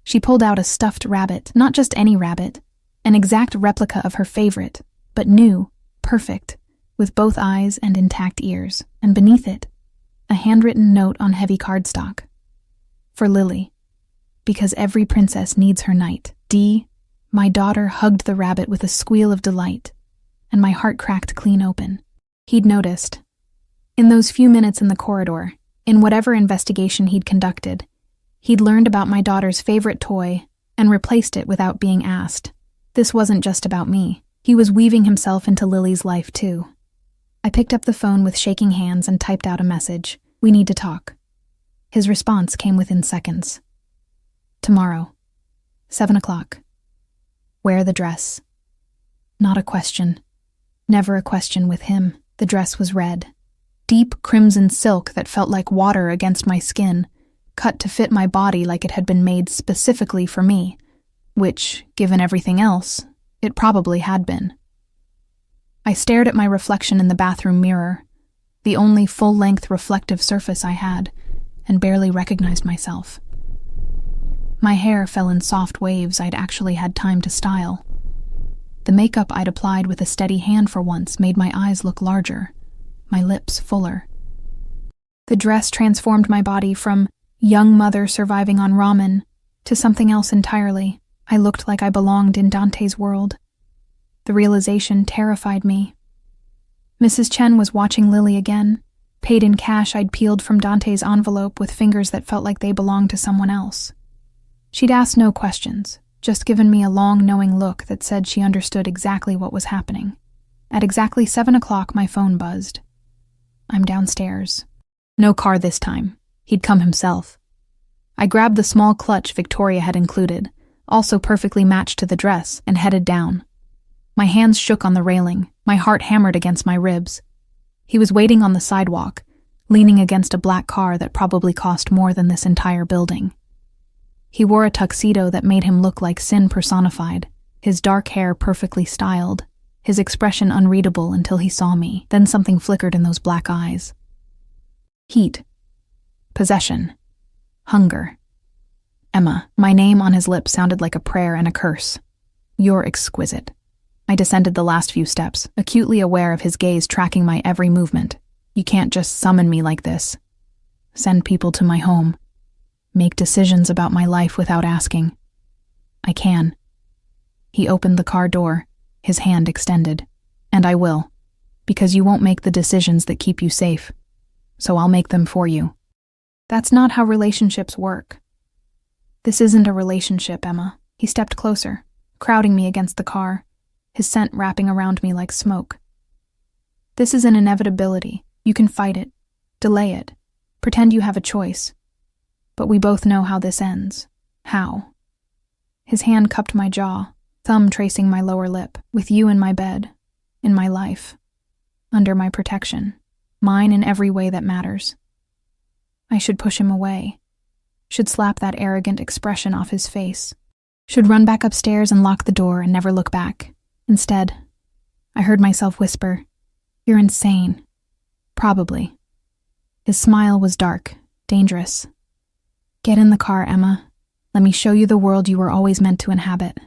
She pulled out a stuffed rabbit, not just any rabbit, an exact replica of her favorite, but new, perfect, with both eyes and intact ears, and beneath it, a handwritten note on heavy cardstock. For Lily, because every princess needs her knight. D. My daughter hugged the rabbit with a squeal of delight, and my heart cracked clean open. He'd noticed. In those few minutes in the corridor, in whatever investigation he'd conducted, he'd learned about my daughter's favorite toy and replaced it without being asked. This wasn't just about me. He was weaving himself into Lily's life, too. I picked up the phone with shaking hands and typed out a message. We need to talk. His response came within seconds. Tomorrow, 7 o'clock. Wear the dress. Not a question. Never a question with him. The dress was red. Deep crimson silk that felt like water against my skin, cut to fit my body like it had been made specifically for me, which, given everything else, it probably had been. I stared at my reflection in the bathroom mirror, the only full-length reflective surface I had, and barely recognized myself. My hair fell in soft waves I'd actually had time to style. The makeup I'd applied with a steady hand for once made my eyes look larger, my lips fuller. The dress transformed my body from young mother surviving on ramen to something else entirely. I looked like I belonged in Dante's world. The realization terrified me. Mrs. Chen was watching Lily again, paid in cash I'd peeled from Dante's envelope with fingers that felt like they belonged to someone else. She'd asked no questions, just given me a long, knowing look that said she understood exactly what was happening. At exactly 7 o'clock, my phone buzzed. I'm downstairs. No car this time. He'd come himself. I grabbed the small clutch Victoria had included, also perfectly matched to the dress, and headed down. My hands shook on the railing, my heart hammered against my ribs. He was waiting on the sidewalk, leaning against a black car that probably cost more than this entire building. He wore a tuxedo that made him look like sin personified, his dark hair perfectly styled, his expression unreadable until he saw me. Then something flickered in those black eyes. Heat. Possession. Hunger. Emma. My name on his lips sounded like a prayer and a curse. You're exquisite. I descended the last few steps, acutely aware of his gaze tracking my every movement. You can't just summon me like this. Send people to my home. make decisions about my life without asking. I can. He opened the car door, his hand extended. And I will, because you won't make the decisions that keep you safe. So I'll make them for you. That's not how relationships work. This isn't a relationship, Emma. He stepped closer, crowding me against the car, his scent wrapping around me like smoke. This is an inevitability. You can fight it, delay it, pretend you have a choice. But we both know how this ends. How? His hand cupped my jaw, thumb tracing my lower lip. With you in my bed, in my life, under my protection, mine in every way that matters. I should push him away, should slap that arrogant expression off his face, should run back upstairs and lock the door and never look back. Instead, I heard myself whisper, "You're insane." Probably. His smile was dark, dangerous. "Get in the car, Emma. Let me show you the world you were always meant to inhabit."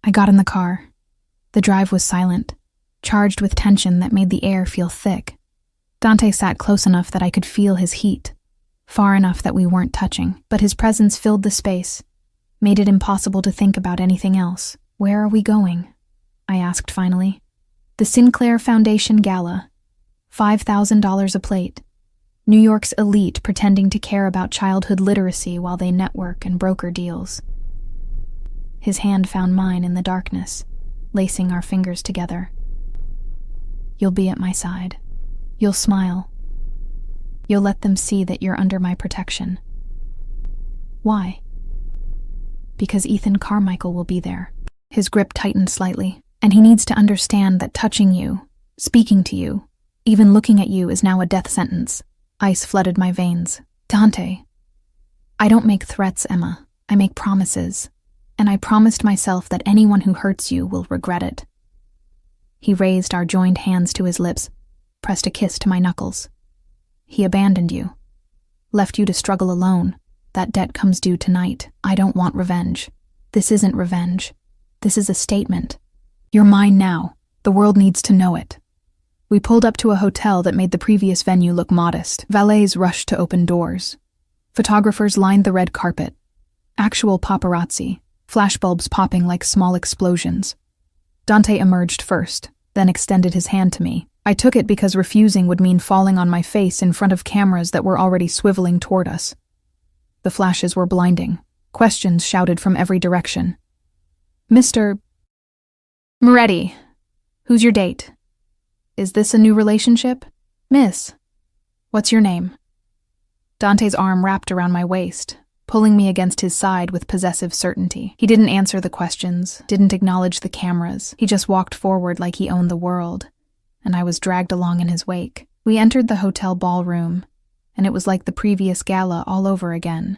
I got in the car. The drive was silent, charged with tension that made the air feel thick. Dante sat close enough that I could feel his heat, far enough that we weren't touching, but his presence filled the space, made it impossible to think about anything else. "Where are we going?" I asked finally. "The Sinclair Foundation Gala. $5,000 a plate. New York's elite pretending to care about childhood literacy while they network and broker deals." His hand found mine in the darkness, lacing our fingers together. "You'll be at my side. You'll smile. You'll let them see that you're under my protection." "Why?" "Because Ethan Carmichael will be there." His grip tightened slightly, and he needs to understand that touching you, speaking to you, even looking at you is now a death sentence. Ice flooded my veins. "Dante, I don't make threats, Emma. I make promises. And I promised myself that anyone who hurts you will regret it." He raised our joined hands to his lips, pressed a kiss to my knuckles. "He abandoned you. Left you to struggle alone. That debt comes due tonight. I don't want revenge. This isn't revenge. This is a statement. You're mine now. The world needs to know it." We pulled up to a hotel that made the previous venue look modest. Valets rushed to open doors. Photographers lined the red carpet. Actual paparazzi, flashbulbs popping like small explosions. Dante emerged first, then extended his hand to me. I took it because refusing would mean falling on my face in front of cameras that were already swiveling toward us. The flashes were blinding. Questions shouted from every direction. "Mr. Moretti, who's your date? Is this a new relationship? Miss, what's your name?" Dante's arm wrapped around my waist, pulling me against his side with possessive certainty. He didn't answer the questions, didn't acknowledge the cameras. He just walked forward like he owned the world, and I was dragged along in his wake. We entered the hotel ballroom, and it was like the previous gala all over again.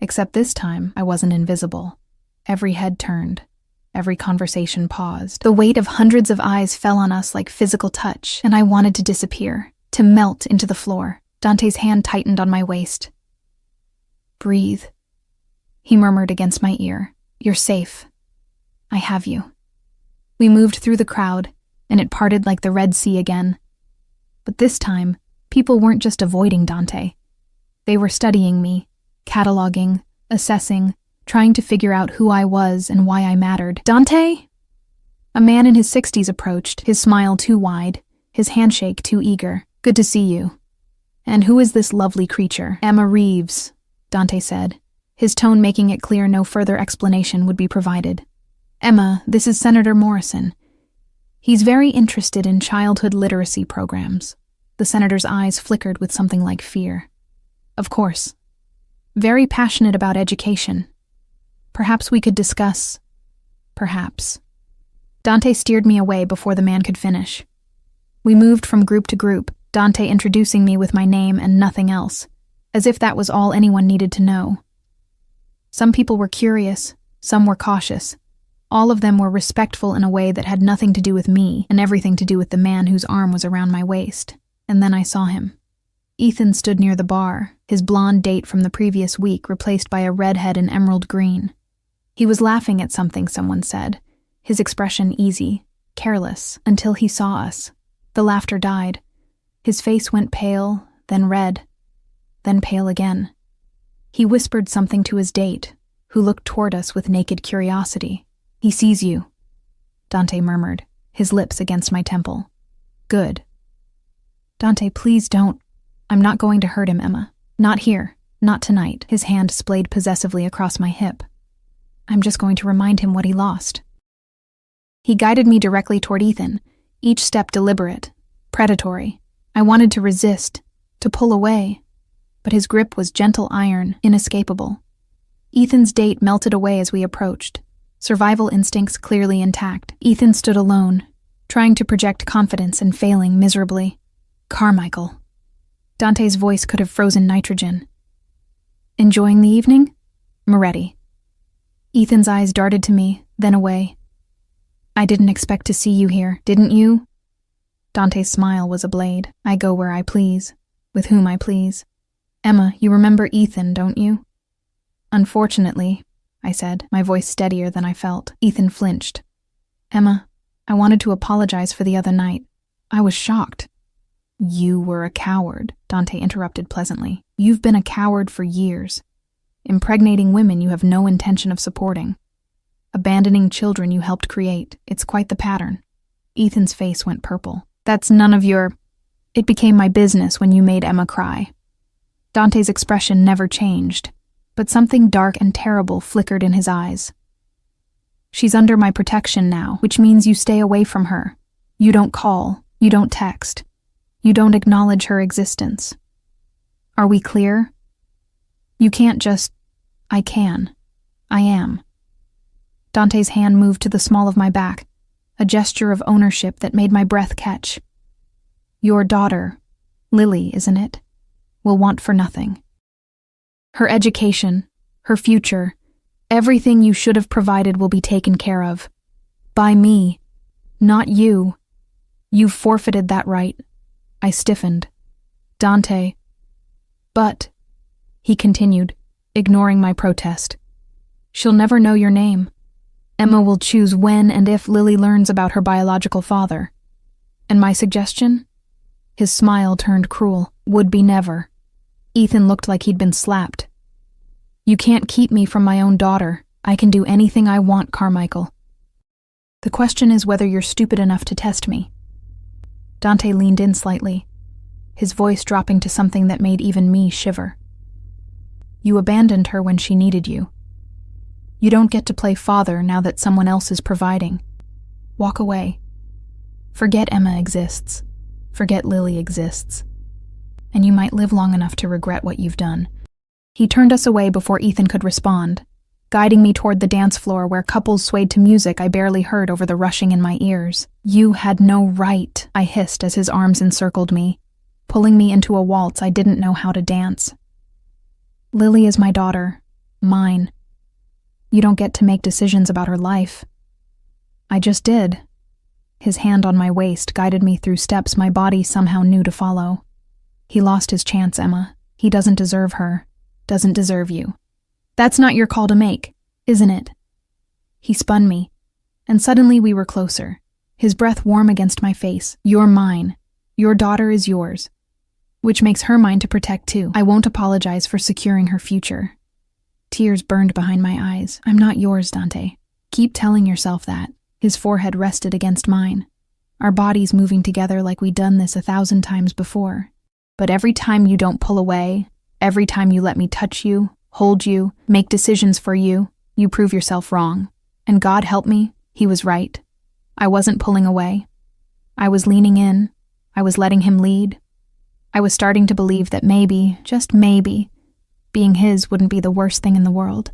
Except this time, I wasn't invisible. Every head turned. Every conversation paused. The weight of hundreds of eyes fell on us like physical touch, and I wanted to disappear, to melt into the floor. Dante's hand tightened on my waist. "Breathe," he murmured against my ear. "You're safe. I have you." We moved through the crowd, and it parted like the Red Sea again. But this time, people weren't just avoiding Dante. They were studying me, cataloging, assessing, trying to figure out who I was and why I mattered. "Dante?" A man in his 60s approached, his smile too wide, his handshake too eager. "Good to see you. And who is this lovely creature?" "Emma Reeves," Dante said, his tone making it clear no further explanation would be provided. "Emma, this is Senator Morrison. He's very interested in childhood literacy programs." The senator's eyes flickered with something like fear. "Of course. Very passionate about education. Perhaps we could discuss..." "Perhaps." Dante steered me away before the man could finish. We moved from group to group, Dante introducing me with my name and nothing else, as if that was all anyone needed to know. Some people were curious, some were cautious. All of them were respectful in a way that had nothing to do with me and everything to do with the man whose arm was around my waist. And then I saw him. Ethan stood near the bar, his blonde date from the previous week replaced by a redhead in emerald green. He was laughing at something someone said, his expression easy, careless, until he saw us. The laughter died. His face went pale, then red, then pale again. He whispered something to his date, who looked toward us with naked curiosity. "He sees you," Dante murmured, his lips against my temple. "Good." "Dante, please don't." "I'm not going to hurt him, Emma. Not here. Not tonight." His hand splayed possessively across my hip. "I'm just going to remind him what he lost." He guided me directly toward Ethan, each step deliberate, predatory. I wanted to resist, to pull away, but his grip was gentle iron, inescapable. Ethan's date melted away as we approached, survival instincts clearly intact. Ethan stood alone, trying to project confidence and failing miserably. "Carmichael." Dante's voice could have frozen nitrogen. "Enjoying the evening?" "Moretti." Ethan's eyes darted to me, then away. "I didn't expect to see you here, didn't you?" Dante's smile was a blade. "I go where I please, with whom I please. Emma, you remember Ethan, don't you?" "Unfortunately," I said, my voice steadier than I felt. Ethan flinched. "Emma, I wanted to apologize for the other night. I was shocked." "You were a coward," Dante interrupted pleasantly. "You've been a coward for years. Impregnating women you have no intention of supporting. Abandoning children you helped create. It's quite the pattern." Ethan's face went purple. "That's none of your—" "It became my business when you made Emma cry." Dante's expression never changed, but something dark and terrible flickered in his eyes. "She's under my protection now, which means you stay away from her. You don't call, you don't text. You don't acknowledge her existence. Are we clear? You can't just—" "I can. I am." Dante's hand moved to the small of my back, a gesture of ownership that made my breath catch. "Your daughter, Lily, isn't it, will want for nothing. Her education, her future, everything you should have provided will be taken care of. By me, not you. You've forfeited that right." I stiffened. "Dante." "But," he continued, ignoring my protest, "she'll never know your name. Emma will choose when and if Lily learns about her biological father. And my suggestion?" His smile turned cruel. "Would be never." Ethan looked like he'd been slapped. "You can't keep me from my own daughter. I can do anything I want, Carmichael. The question is whether you're stupid enough to test me." Dante leaned in slightly, his voice dropping to something that made even me shiver. "You abandoned her when she needed you. You don't get to play father now that someone else is providing. Walk away. Forget Emma exists. Forget Lily exists. And you might live long enough to regret what you've done." He turned us away before Ethan could respond, guiding me toward the dance floor where couples swayed to music I barely heard over the rushing in my ears. "You had no right," I hissed as his arms encircled me, pulling me into a waltz I didn't know how to dance. "Lily is my daughter, mine. You don't get to make decisions about her life." "I just did." His hand on my waist guided me through steps my body somehow knew to follow. "He lost his chance, Emma. He doesn't deserve her. Doesn't deserve you. That's not your call to make, isn't it?" He spun me, and suddenly we were closer, his breath warm against my face. "You're mine. Your daughter is yours. Which makes her mine to protect too. I won't apologize for securing her future." Tears burned behind my eyes. "I'm not yours, Dante. Keep telling yourself that." His forehead rested against mine, our bodies moving together like we'd done this 1,000 times before. "But every time you don't pull away, every time you let me touch you, hold you, make decisions for you, you prove yourself wrong. And God help me, he was right. I wasn't pulling away. I was leaning in. I was letting him lead. I was starting to believe that maybe, just maybe, being his wouldn't be the worst thing in the world."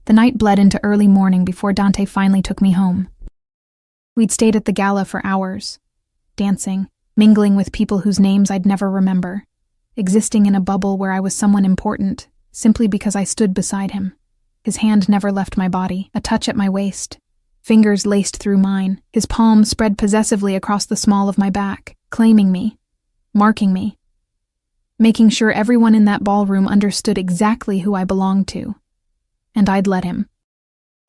The night bled into early morning before Dante finally took me home. We'd stayed at the gala for hours, dancing, mingling with people whose names I'd never remember, existing in a bubble where I was someone important, simply because I stood beside him. His hand never left my body, a touch at my waist, fingers laced through mine, his palm spread possessively across the small of my back, claiming me, marking me, making sure everyone in that ballroom understood exactly who I belonged to. And I'd let him.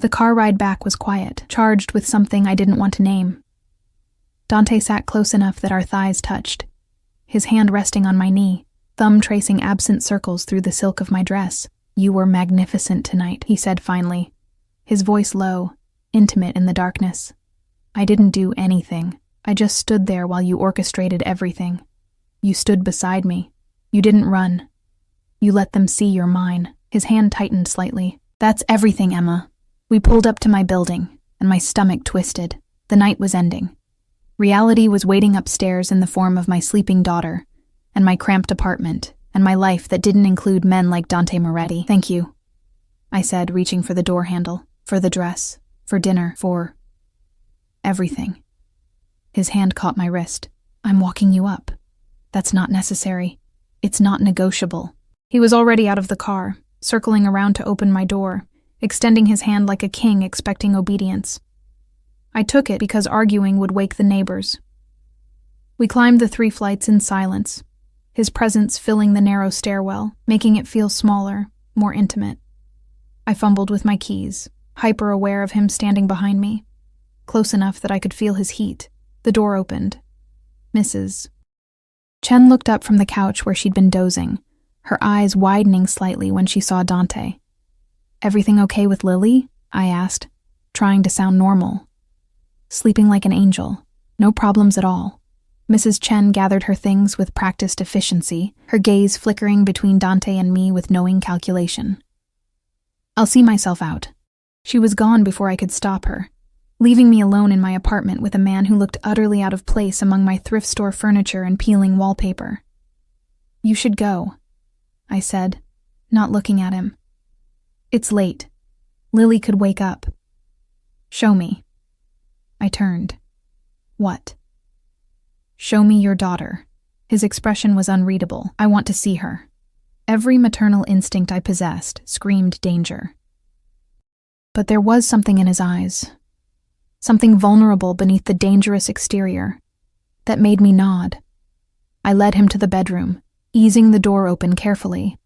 The car ride back was quiet, charged with something I didn't want to name. Dante sat close enough that our thighs touched, his hand resting on my knee, thumb tracing absent circles through the silk of my dress. "You were magnificent tonight," he said finally, his voice low, intimate in the darkness. "I didn't do anything. I just stood there while you orchestrated everything. You stood beside me. You didn't run. You let them see you're mine." His hand tightened slightly. "That's everything, Emma." We pulled up to my building, and my stomach twisted. The night was ending. Reality was waiting upstairs in the form of my sleeping daughter, and my cramped apartment, and my life that didn't include men like Dante Moretti. "Thank you," I said, reaching for the door handle, for the dress, for dinner, for everything. His hand caught my wrist. "I'm walking you up. That's not necessary. It's not negotiable." He was already out of the car, circling around to open my door, extending his hand like a king expecting obedience. I took it because arguing would wake the neighbors. We climbed the 3 flights in silence, his presence filling the narrow stairwell, making it feel smaller, more intimate. I fumbled with my keys, hyper-aware of him standing behind me, close enough that I could feel his heat. The door opened. Mrs. Chen looked up from the couch where she'd been dozing, her eyes widening slightly when she saw Dante. "Everything okay with Lily?" I asked, trying to sound normal. "Sleeping like an angel. No problems at all." Mrs. Chen gathered her things with practiced efficiency, her gaze flickering between Dante and me with knowing calculation. "I'll see myself out." She was gone before I could stop her, leaving me alone in my apartment with a man who looked utterly out of place among my thrift store furniture and peeling wallpaper. "You should go," I said, not looking at him. "It's late. Lily could wake up." "Show me." I turned. "What?" "Show me your daughter." His expression was unreadable. "I want to see her." Every maternal instinct I possessed screamed danger. But there was something in his eyes, something vulnerable beneath the dangerous exterior, that made me nod. I led him to the bedroom, easing the door open carefully.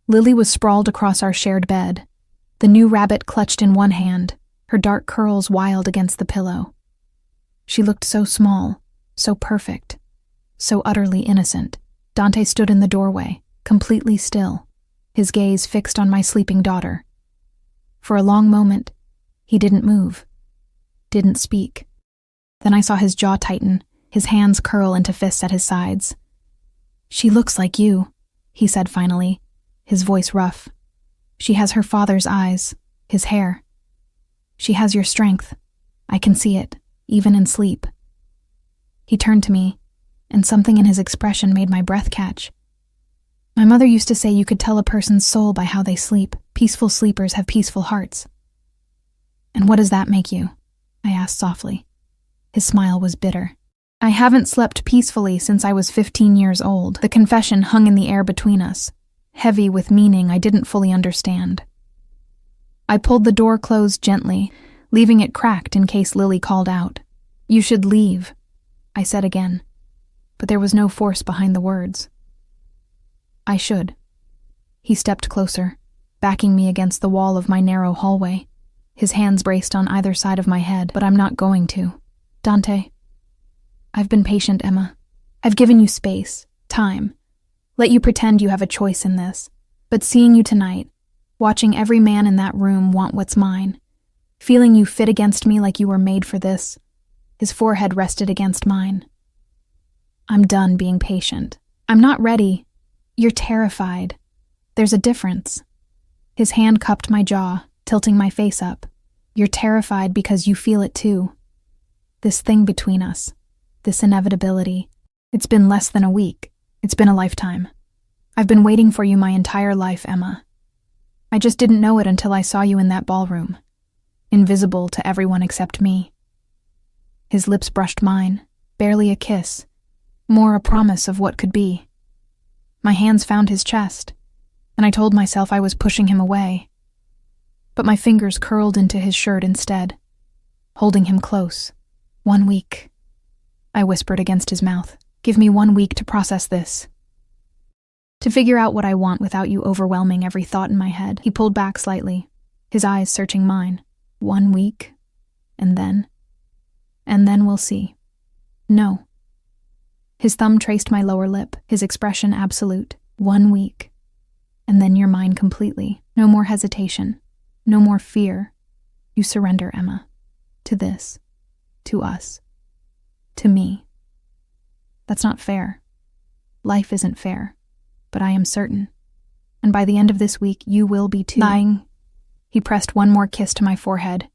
Lily was sprawled across our shared bed, the new rabbit clutched in one hand, her dark curls wild against the pillow. She looked so small, so perfect, so utterly innocent. Dante stood in the doorway, completely still, his gaze fixed on my sleeping daughter. For a long moment, he didn't move, didn't speak. Then I saw his jaw tighten, his hands curl into fists at his sides. "She looks like you," he said finally, his voice rough. "She has her father's eyes, his hair. She has your strength. I can see it, even in sleep." He turned to me, and something in his expression made my breath catch. "My mother used to say you could tell a person's soul by how they sleep. Peaceful sleepers have peaceful hearts." "And what does that make you?" I asked softly. His smile was bitter. "I haven't slept peacefully since I was 15 years old." The confession hung in the air between us, heavy with meaning I didn't fully understand. I pulled the door closed gently, leaving it cracked in case Lily called out. "You should leave," I said again, but there was no force behind the words. "I should." He stepped closer, backing me against the wall of my narrow hallway, his hands braced on either side of my head. "But I'm not going to. Dante, I've been patient, Emma. I've given you space, time. Let you pretend you have a choice in this. But seeing you tonight, watching every man in that room want what's mine, feeling you fit against me like you were made for this," his forehead rested against mine. "I'm done being patient. I'm not ready. You're terrified. There's a difference." His hand cupped my jaw, tilting my face up. "You're terrified because you feel it too. This thing between us, this inevitability. It's been less than a week. It's been a lifetime. I've been waiting for you my entire life, Emma. I just didn't know it until I saw you in that ballroom, invisible to everyone except me." His lips brushed mine, barely a kiss, more a promise of what could be. My hands found his chest, and I told myself I was pushing him away. But my fingers curled into his shirt instead, holding him close. "1 week," I whispered against his mouth. "Give me 1 week to process this. To figure out what I want without you overwhelming every thought in my head." He pulled back slightly, his eyes searching mine. 1 week? And then? And then we'll see. No. His thumb traced my lower lip, his expression absolute. 1 week. And then you're mine completely. No more hesitation. No more fear. You surrender, Emma. To this. To us. To me. That's not fair. Life isn't fair. But I am certain. And by the end of this week, you will be too. Lying. He pressed one more kiss to my forehead.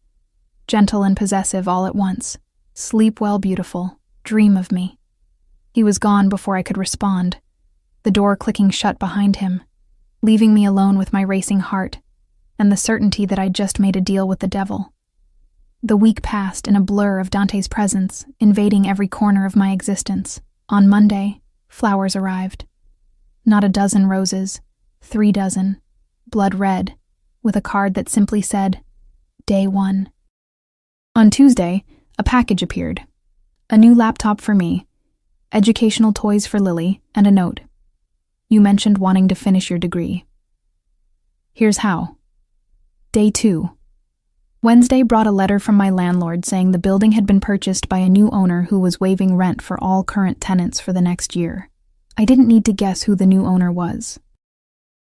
Gentle and possessive all at once. Sleep well, beautiful. Dream of me. He was gone before I could respond, the door clicking shut behind him, leaving me alone with my racing heart and the certainty that I'd just made a deal with the devil. The week passed in a blur of Dante's presence, invading every corner of my existence. On Monday, flowers arrived. Not a dozen roses, 3 dozen, blood red, with a card that simply said, Day 1. On Tuesday, a package appeared. A new laptop for me, educational toys for Lily, and a note. You mentioned wanting to finish your degree. Here's how. Day 2. Wednesday brought a letter from my landlord saying the building had been purchased by a new owner who was waiving rent for all current tenants for the next year. I didn't need to guess who the new owner was.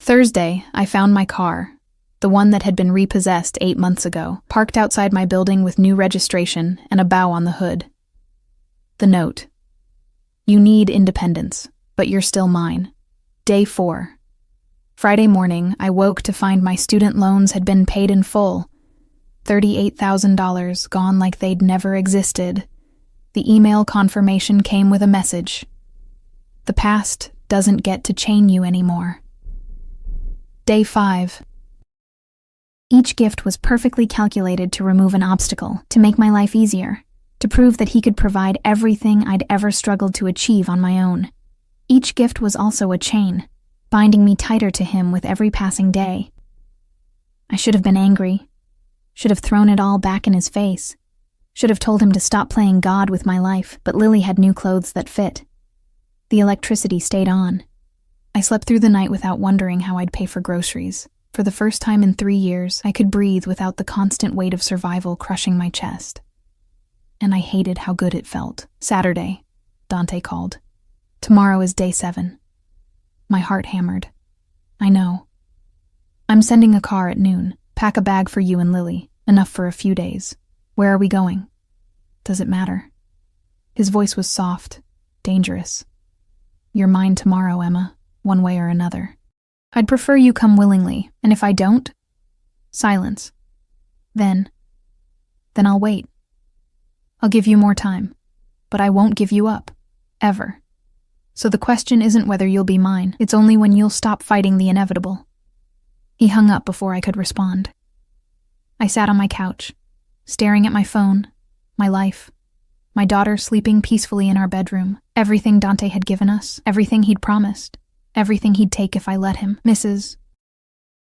Thursday, I found my car, the one that had been repossessed 8 months ago, parked outside my building with new registration and a bow on the hood. The note. You need independence, but you're still mine. Day 4. Friday morning, I woke to find my student loans had been paid in full. $38,000 gone like they'd never existed. The email confirmation came with a message. The past doesn't get to chain you anymore. Day 5. Each gift was perfectly calculated to remove an obstacle, to make my life easier, to prove that he could provide everything I'd ever struggled to achieve on my own. Each gift was also a chain, binding me tighter to him with every passing day. I should have been angry, should have thrown it all back in his face, should have told him to stop playing God with my life, but Lily had new clothes that fit. The electricity stayed on. I slept through the night without wondering how I'd pay for groceries. For the first time in 3 years, I could breathe without the constant weight of survival crushing my chest. And I hated how good it felt. Saturday, Dante called. Tomorrow is day 7. My heart hammered. I know. I'm sending a car at noon. Pack a bag for you and Lily. Enough for a few days. Where are we going? Does it matter? His voice was soft, dangerous. You're mine tomorrow, Emma, one way or another. I'd prefer you come willingly, and if I don't, silence. Then I'll wait. I'll give you more time, but I won't give you up, ever. So the question isn't whether you'll be mine, it's only when you'll stop fighting the inevitable. He hung up before I could respond. I sat on my couch, staring at my phone, my life, my daughter sleeping peacefully in our bedroom, everything Dante had given us, everything he'd promised, everything he'd take if I let him. Mrs.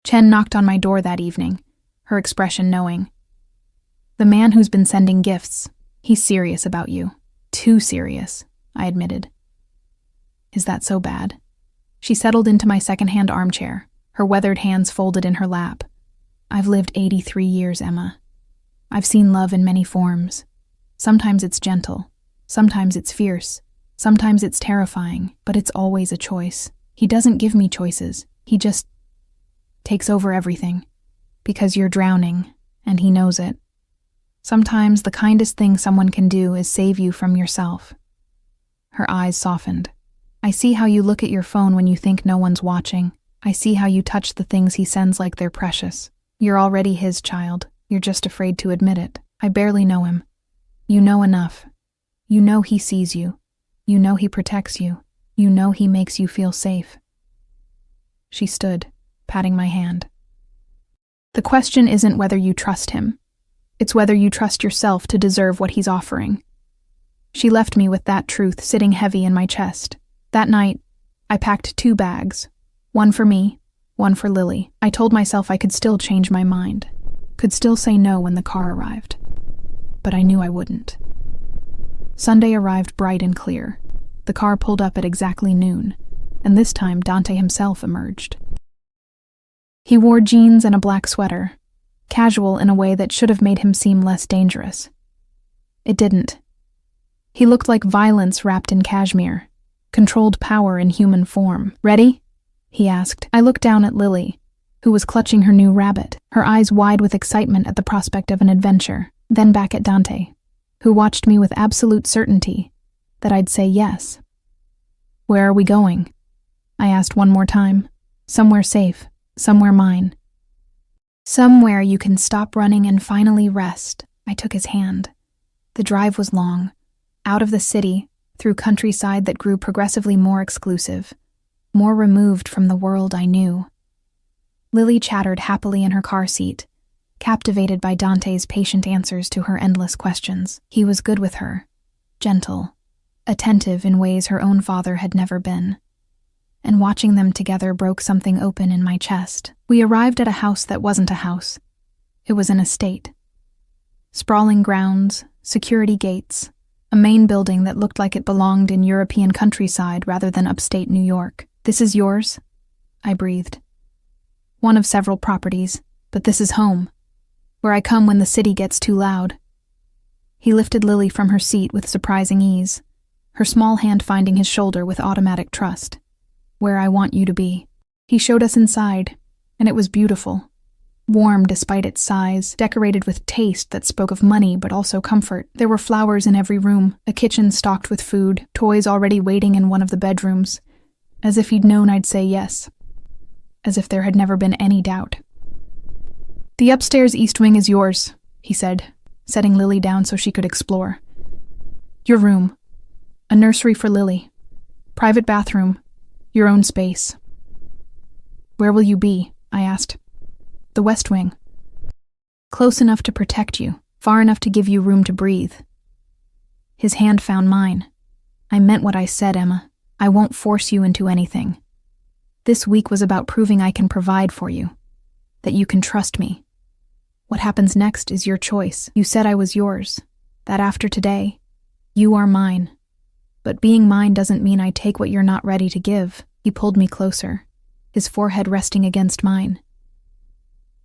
Chen knocked on my door that evening, her expression knowing. The man who's been sending gifts, he's serious about you. Too serious, I admitted. Is that so bad? She settled into my second-hand armchair, her weathered hands folded in her lap. I've lived 83 years, Emma. I've seen love in many forms. Sometimes it's gentle, sometimes it's fierce, sometimes it's terrifying, but it's always a choice. He doesn't give me choices. He just takes over everything. Because you're drowning, and he knows it. Sometimes the kindest thing someone can do is save you from yourself. Her eyes softened. I see how you look at your phone when you think no one's watching. I see how you touch the things he sends like they're precious. You're already his child. You're just afraid to admit it. I barely know him. You know enough. You know he sees you. You know he protects you. You know he makes you feel safe. She stood, patting my hand. The question isn't whether you trust him. It's whether you trust yourself to deserve what he's offering. She left me with that truth sitting heavy in my chest. That night, I packed 2 bags, one for me, one for Lily. I told myself I could still change my mind, could still say no when the car arrived. But I knew I wouldn't. Sunday arrived bright and clear. The car pulled up at exactly noon, and this time Dante himself emerged. He wore jeans and a black sweater, casual in a way that should have made him seem less dangerous. It didn't. He looked like violence wrapped in cashmere, controlled power in human form. "Ready?" he asked. I looked down at Lily, who was clutching her new rabbit, her eyes wide with excitement at the prospect of an adventure, then back at Dante, who watched me with absolute certainty that I'd say yes. "Where are we going?" I asked one more time. "Somewhere safe, somewhere mine. Somewhere you can stop running and finally rest." I took his hand. The drive was long, out of the city, through countryside that grew progressively more exclusive, more removed from the world I knew. Lily chattered happily in her car seat, captivated by Dante's patient answers to her endless questions. He was good with her, gentle, attentive in ways her own father had never been. And watching them together broke something open in my chest. We arrived at a house that wasn't a house. It was an estate. Sprawling grounds, security gates, a main building that looked like it belonged in European countryside rather than upstate New York. "This is yours?" I breathed. "One of several properties, but this is home, where I come when the city gets too loud." He lifted Lily from her seat with surprising ease, her small hand finding his shoulder with automatic trust. "Where I want you to be." He showed us inside, and it was beautiful. Warm despite its size, decorated with taste that spoke of money but also comfort. There were flowers in every room, a kitchen stocked with food, toys already waiting in one of the bedrooms, as if he'd known I'd say yes, as if there had never been any doubt. "The upstairs east wing is yours," he said, setting Lily down so she could explore. "Your room, a nursery for Lily, private bathroom, your own space." "Where will you be?" I asked. "The west wing. Close enough to protect you, far enough to give you room to breathe." His hand found mine. "I meant what I said, Emma. I won't force you into anything. This week was about proving I can provide for you, that you can trust me. What happens next is your choice. You said I was yours, that after today, you are mine. But being mine doesn't mean I take what you're not ready to give." He pulled me closer, his forehead resting against mine.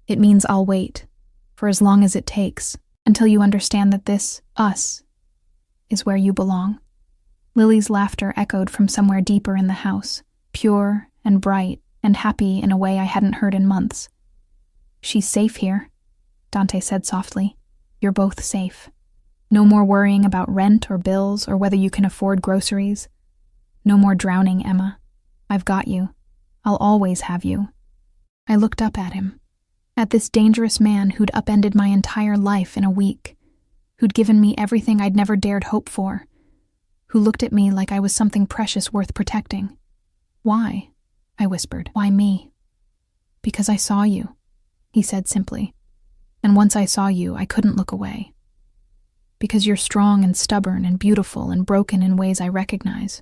"It means I'll wait, for as long as it takes, until you understand that this, us, is where you belong." Lily's laughter echoed from somewhere deeper in the house, pure and bright and happy in a way I hadn't heard in months. "She's safe here," Dante said softly. "You're both safe. No more worrying about rent or bills or whether you can afford groceries. No more drowning, Emma. I've got you. I'll always have you." I looked up at him, at this dangerous man who'd upended my entire life in a week, who'd given me everything I'd never dared hope for, who looked at me like I was something precious worth protecting. "Why?" I whispered. "Why me?" "Because I saw you," he said simply. "And once I saw you, I couldn't look away. Because you're strong and stubborn and beautiful and broken in ways I recognize.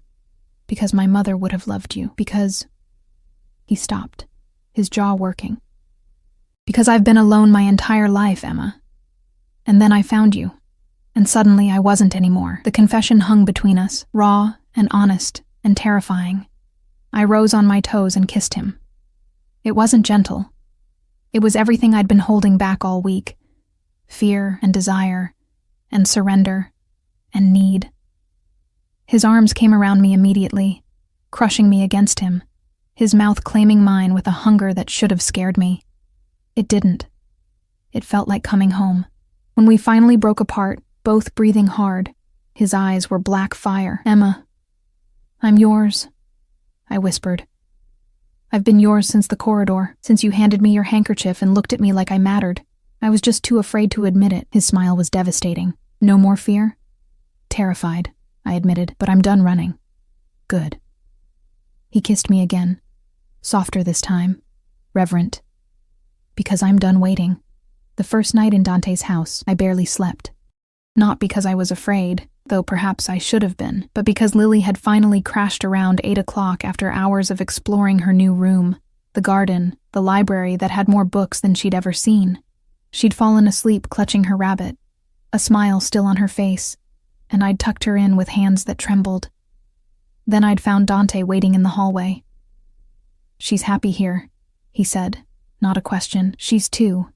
Because my mother would have loved you. Because..." He stopped, his jaw working. "Because I've been alone my entire life, Emma. And then I found you. And suddenly I wasn't anymore." The confession hung between us, raw and honest and terrifying. I rose on my toes and kissed him. It wasn't gentle. It was everything I'd been holding back all week. Fear and desire and surrender and need. His arms came around me immediately, crushing me against him, his mouth claiming mine with a hunger that should have scared me. It didn't. It felt like coming home. When we finally broke apart, both breathing hard, his eyes were black fire. "Emma, I'm yours," I whispered. "I've been yours since the corridor, since you handed me your handkerchief and looked at me like I mattered. I was just too afraid to admit it." His smile was devastating. "No more fear?" "Terrified," I admitted, "but I'm done running." "Good." He kissed me again, softer this time, reverent. "Because I'm done waiting." The first night in Dante's house, I barely slept. Not because I was afraid, though perhaps I should have been, but because Lily had finally crashed around 8 o'clock after hours of exploring her new room, the garden, the library that had more books than she'd ever seen. She'd fallen asleep clutching her rabbit, a smile still on her face, and I'd tucked her in with hands that trembled. Then I'd found Dante waiting in the hallway. "She's happy here," he said, not a question. "She's too.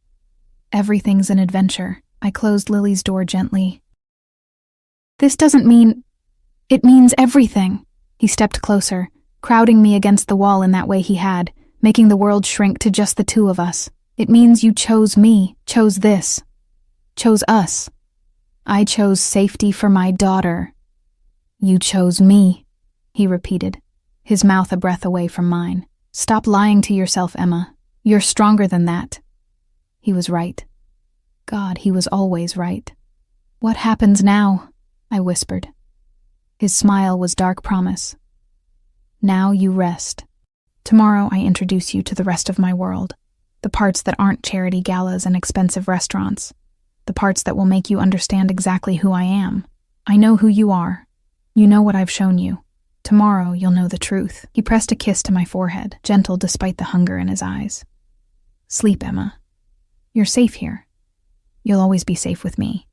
Everything's an adventure." I closed Lily's door gently. "This doesn't mean..." "It means everything," He stepped closer, crowding me against the wall in that way he had, making the world shrink to just the two of us. It means you chose me, chose this, chose us. I chose safety for my daughter. You chose me, he repeated, his mouth a breath away from mine. Stop lying to yourself, Emma. You're stronger than that. He was right. God, he was always right. What happens now? I whispered. His smile was dark promise. Now you rest. Tomorrow I introduce you to the rest of my world. The parts that aren't charity galas and expensive restaurants. The parts that will make you understand exactly who I am. I know who you are. You know what I've shown you. Tomorrow you'll know the truth. He pressed a kiss to my forehead, gentle despite the hunger in his eyes. Sleep, Emma. You're safe here. You'll always be safe with me.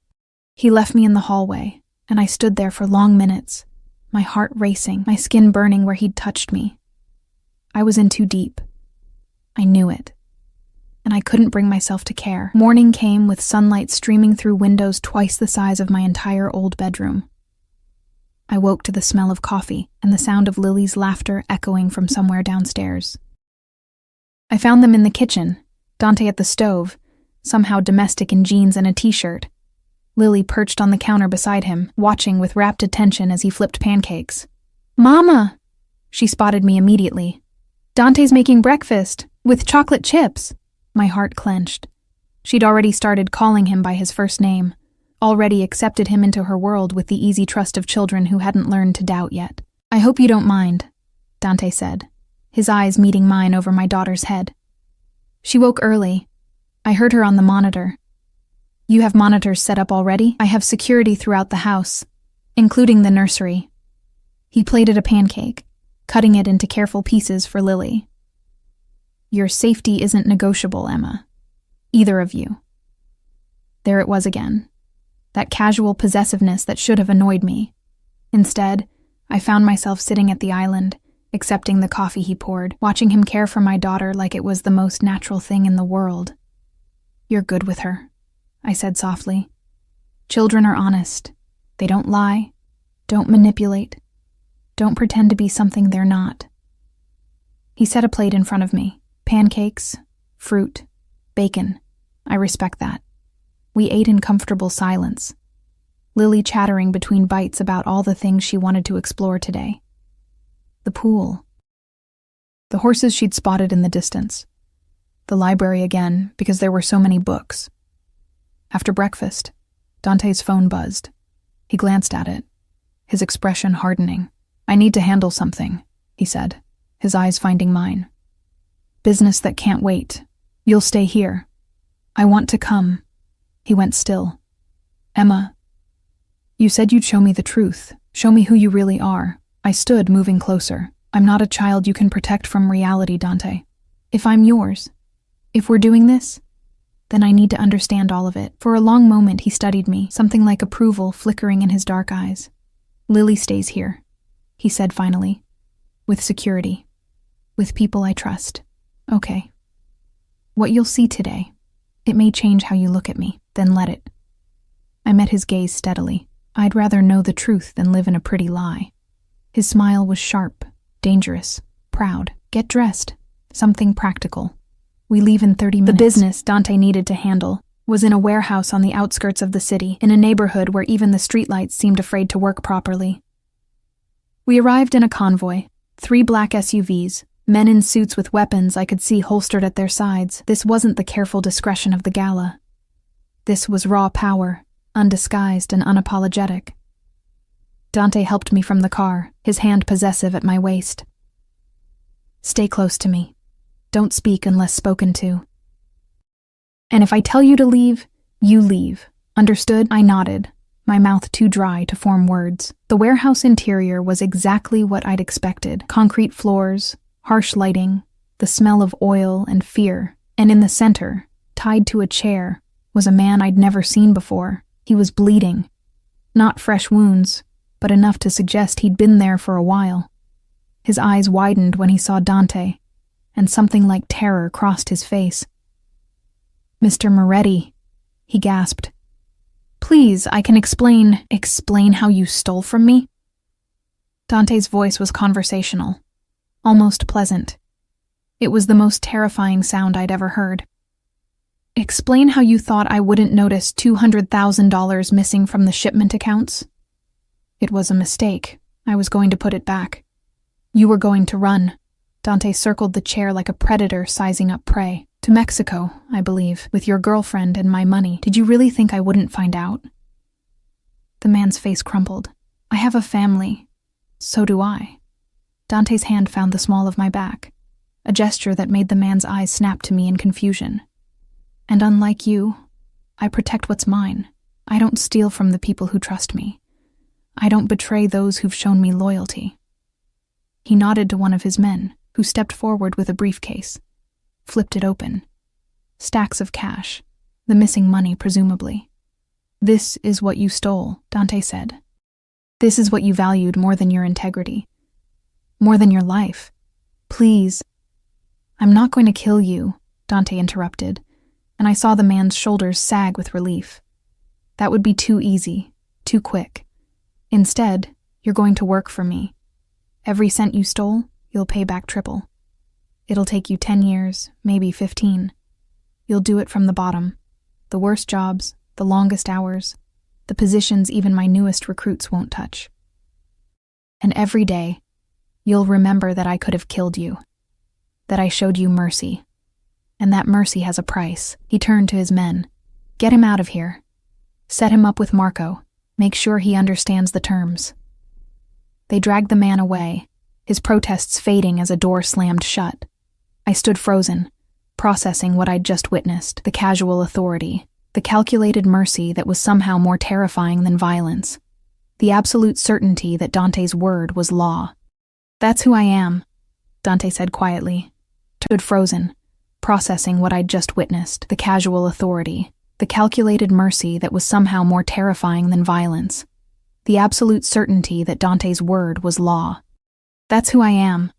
He left me in the hallway, and I stood there for long minutes, my heart racing, my skin burning where he'd touched me. I was in too deep. I knew it. And I couldn't bring myself to care. Morning came with sunlight streaming through windows twice the size of my entire old bedroom. I woke to the smell of coffee and the sound of Lily's laughter echoing from somewhere downstairs. I found them in the kitchen, Dante at the stove, somehow domestic in jeans and a t-shirt. Lily perched on the counter beside him, watching with rapt attention as he flipped pancakes. Mama! She spotted me immediately. Dante's making breakfast, with chocolate chips. My heart clenched. She'd already started calling him by his first name, already accepted him into her world with the easy trust of children who hadn't learned to doubt yet. I hope you don't mind, Dante said, his eyes meeting mine over my daughter's head. She woke early. I heard her on the monitor. You have monitors set up already? I have security throughout the house, including the nursery. He plated a pancake, cutting it into careful pieces for Lily. Your safety isn't negotiable, Emma. Either of you. There it was again. That casual possessiveness that should have annoyed me. Instead, I found myself sitting at the island, accepting the coffee he poured, watching him care for my daughter like it was the most natural thing in the world. You're good with her, I said softly. Children are honest. They don't lie, don't manipulate, don't pretend to be something they're not. He set a plate in front of me. Pancakes, fruit, bacon. I respect that. We ate in comfortable silence, Lily chattering between bites about all the things she wanted to explore today. The pool. The horses she'd spotted in the distance. The library again, because there were so many books. After breakfast, Dante's phone buzzed. He glanced at it, his expression hardening. I need to handle something, he said, his eyes finding mine. Business that can't wait. You'll stay here. I want to come. He went still. Emma, you said you'd show me the truth. Show me who you really are. I stood, moving closer. I'm not a child you can protect from reality, Dante. If I'm yours, if we're doing this, then I need to understand all of it. For a long moment he studied me, something like approval flickering in his dark eyes. Lily stays here, he said finally. With security. With people I trust. Okay. What you'll see today, it may change how you look at me, then let it. I met his gaze steadily. I'd rather know the truth than live in a pretty lie. His smile was sharp, dangerous, proud. Get dressed. Something practical. We leave in 30 minutes. The business Dante needed to handle was in a warehouse on the outskirts of the city, in a neighborhood where even the streetlights seemed afraid to work properly. We arrived in a convoy, 3 black SUVs, men in suits with weapons I could see holstered at their sides. This wasn't the careful discretion of the gala. This was raw power, undisguised and unapologetic. Dante helped me from the car, his hand possessive at my waist. Stay close to me. Don't speak unless spoken to. And if I tell you to leave, you leave. Understood? I nodded, my mouth too dry to form words. The warehouse interior was exactly what I'd expected. Concrete floors, harsh lighting, the smell of oil and fear. And in the center, tied to a chair, was a man I'd never seen before. He was bleeding. Not fresh wounds, but enough to suggest he'd been there for a while. His eyes widened when he saw Dante, and something like terror crossed his face. Mr. Moretti, he gasped. Please, I can explain how you stole from me? Dante's voice was conversational, almost pleasant. It was the most terrifying sound I'd ever heard. Explain how you thought I wouldn't notice $200,000 missing from the shipment accounts. It was a mistake. I was going to put it back. You were going to run. Dante circled the chair like a predator sizing up prey. To Mexico, I believe, with your girlfriend and my money. Did you really think I wouldn't find out? The man's face crumpled. I have a family. So do I. Dante's hand found the small of my back, a gesture that made the man's eyes snap to me in confusion. And unlike you, I protect what's mine. I don't steal from the people who trust me. I don't betray those who've shown me loyalty. He nodded to one of his men, who stepped forward with a briefcase, flipped it open. Stacks of cash, the missing money presumably. This is what you stole, Dante said. This is what you valued more than your integrity, more than your life. Please. I'm not going to kill you, Dante interrupted, and I saw the man's shoulders sag with relief. That would be too easy, too quick. Instead, you're going to work for me. Every cent you stole, you'll pay back triple. It'll take you 10 years, maybe 15. You'll do it from the bottom. The worst jobs, the longest hours, the positions even my newest recruits won't touch. And every day, you'll remember that I could have killed you, that I showed you mercy. And that mercy has a price. He turned to his men. Get him out of here. Set him up with Marco. Make sure he understands the terms. They dragged the man away, his protests fading as a door slammed shut. I stood frozen, processing what I'd just witnessed, the casual authority, the calculated mercy that was somehow more terrifying than violence, the absolute certainty that Dante's word was law. That's who I am, Dante said quietly. Stood frozen, processing what I'd just witnessed, the casual authority, the calculated mercy that was somehow more terrifying than violence, the absolute certainty that Dante's word was law. That's who I am,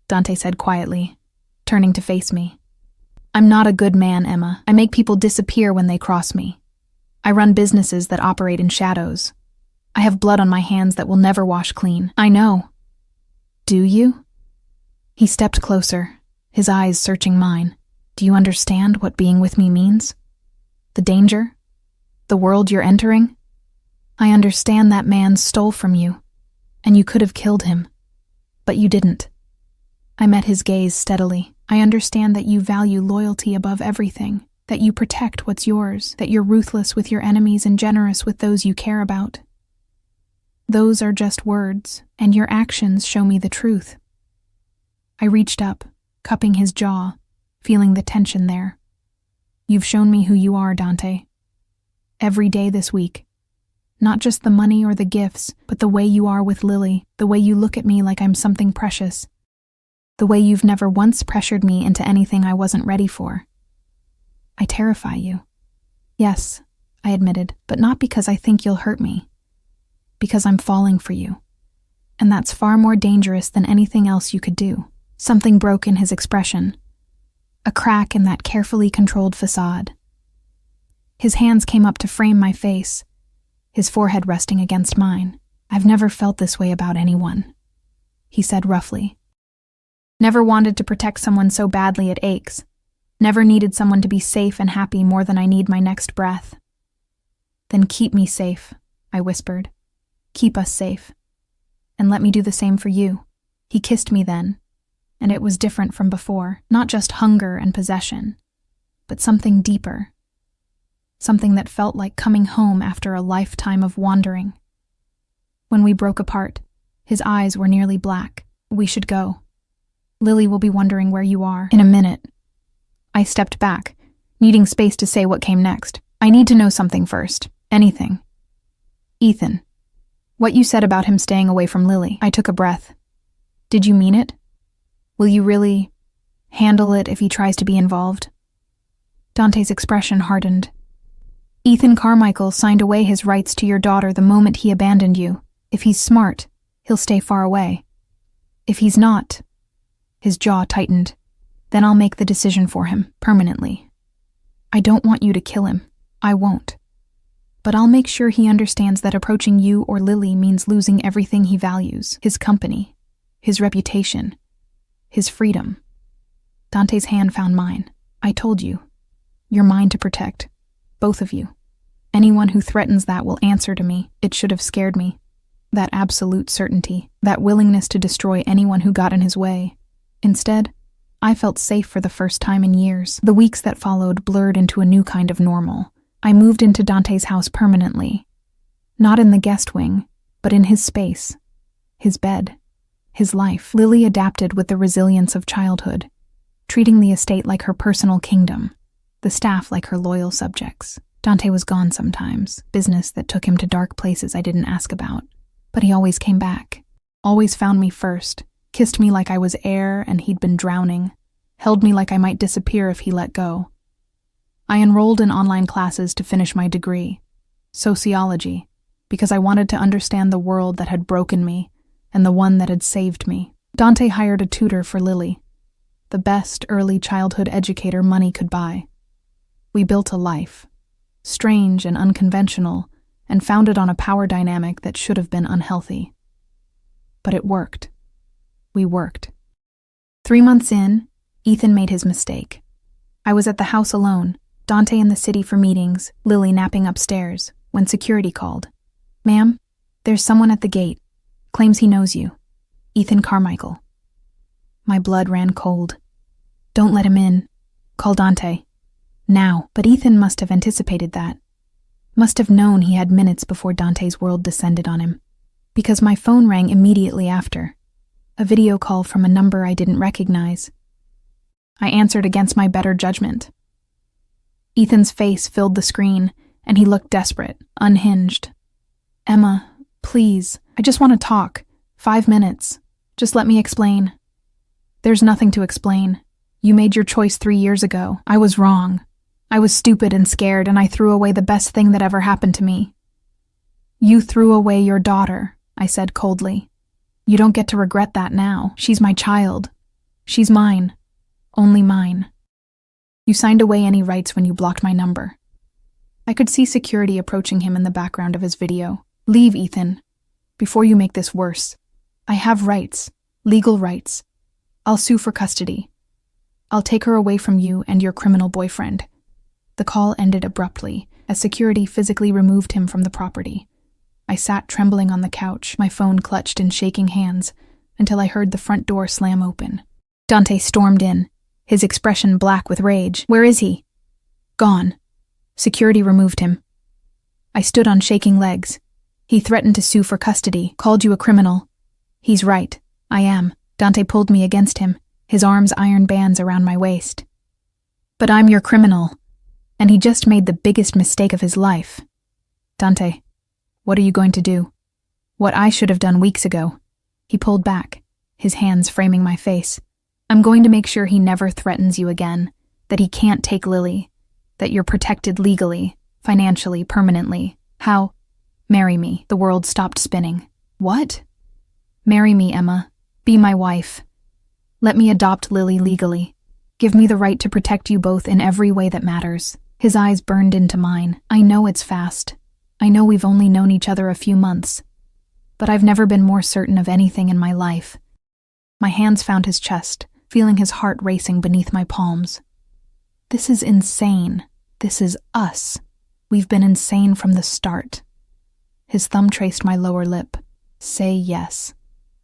Dante said quietly, turning to face me. I'm not a good man, Emma. I make people disappear when they cross me. I run businesses that operate in shadows. I have blood on my hands that will never wash clean. I know. Do you? He stepped closer, his eyes searching mine. Do you understand what being with me means? The danger? The world you're entering? I understand that man stole from you, and you could have killed him, but you didn't. I met his gaze steadily. I understand that you value loyalty above everything, that you protect what's yours, that you're ruthless with your enemies and generous with those you care about. Those are just words, and your actions show me the truth. I reached up, cupping his jaw, feeling the tension there. You've shown me who you are, Dante. Every day this week. Not just the money or the gifts, but the way you are with Lily, the way you look at me like I'm something precious. The way you've never once pressured me into anything I wasn't ready for. I terrify you. Yes, I admitted, but not because I think you'll hurt me. Because I'm falling for you. And that's far more dangerous than anything else you could do. Something broke in his expression. A crack in that carefully controlled facade. His hands came up to frame my face, his forehead resting against mine. I've never felt this way about anyone, he said roughly. Never wanted to protect someone so badly it aches. Never needed someone to be safe and happy more than I need my next breath. Then keep me safe, I whispered. Keep us safe. And let me do the same for you. He kissed me then, and it was different from before. Not just hunger and possession, but something deeper. Something that felt like coming home after a lifetime of wandering. When we broke apart, his eyes were nearly black. We should go. Lily will be wondering where you are in a minute. I stepped back, needing space to say what came next. I need to know something first. Anything. Ethan. What you said about him staying away from Lily. I took a breath. Did you mean it? Will you really handle it if he tries to be involved? Dante's expression hardened. Ethan Carmichael signed away his rights to your daughter the moment he abandoned you. If he's smart, he'll stay far away. If he's not, his jaw tightened. Then I'll make the decision for him, permanently. I don't want you to kill him. I won't. But I'll make sure he understands that approaching you or Lily means losing everything he values, his company, his reputation, his freedom. Dante's hand found mine. I told you. You're mine to protect. Both of you. Anyone who threatens that will answer to me. It should have scared me. That absolute certainty, that willingness to destroy anyone who got in his way. Instead, I felt safe for the first time in years. The weeks that followed blurred into a new kind of normal. I moved into Dante's house permanently. Not in the guest wing, but in his space. His bed. His life. Lily adapted with the resilience of childhood, treating the estate like her personal kingdom, the staff like her loyal subjects. Dante was gone sometimes, business that took him to dark places I didn't ask about. But he always came back, always found me first, kissed me like I was air and he'd been drowning, held me like I might disappear if he let go. I enrolled in online classes to finish my degree, sociology, because I wanted to understand the world that had broken me and the one that had saved me. Dante hired a tutor for Lily, the best early childhood educator money could buy. We built a life, strange and unconventional, and founded on a power dynamic that should have been unhealthy. But it worked. We worked. 3 months in, Ethan made his mistake. I was at the house alone, Dante in the city for meetings, Lily napping upstairs, when security called. "Ma'am, there's someone at the gate. Claims he knows you. Ethan Carmichael." My blood ran cold. "Don't let him in. Call Dante. Now." But Ethan must have anticipated that. Must have known he had minutes before Dante's world descended on him. Because my phone rang immediately after. A video call from a number I didn't recognize. I answered against my better judgment. Ethan's face filled the screen, and he looked desperate, unhinged. "Emma, please, I just want to talk. 5 minutes. Just let me explain." "There's nothing to explain. You made your choice 3 years ago. I was wrong. I was stupid and scared, and I threw away the best thing that ever happened to me." "You threw away your daughter," I said coldly. "You don't get to regret that now. She's my child. She's mine. Only mine. You signed away any rights when you blocked my number." I could see security approaching him in the background of his video. "Leave, Ethan, before you make this worse. I have rights, legal rights. I'll sue for custody. I'll take her away from you and your criminal boyfriend." The call ended abruptly, as security physically removed him from the property. I sat trembling on the couch, my phone clutched in shaking hands, until I heard the front door slam open. Dante stormed in, his expression black with rage. "Where is he?" "Gone. Security removed him." I stood on shaking legs. "He threatened to sue for custody, called you a criminal." "He's right. I am." Dante pulled me against him, his arms iron bands around my waist. "But I'm your criminal. And he just made the biggest mistake of his life." "Dante, what are you going to do?" "What I should have done weeks ago." He pulled back, his hands framing my face. "I'm going to make sure he never threatens you again, that he can't take Lily, that you're protected legally, financially, permanently." "How?" "Marry me." The world stopped spinning. "What?" "Marry me, Emma. Be my wife. Let me adopt Lily legally. Give me the right to protect you both in every way that matters." His eyes burned into mine. "I know it's fast. I know we've only known each other a few months. But I've never been more certain of anything in my life." My hands found his chest, feeling his heart racing beneath my palms. "This is insane. This is us. We've been insane from the start." His thumb traced my lower lip. "Say yes.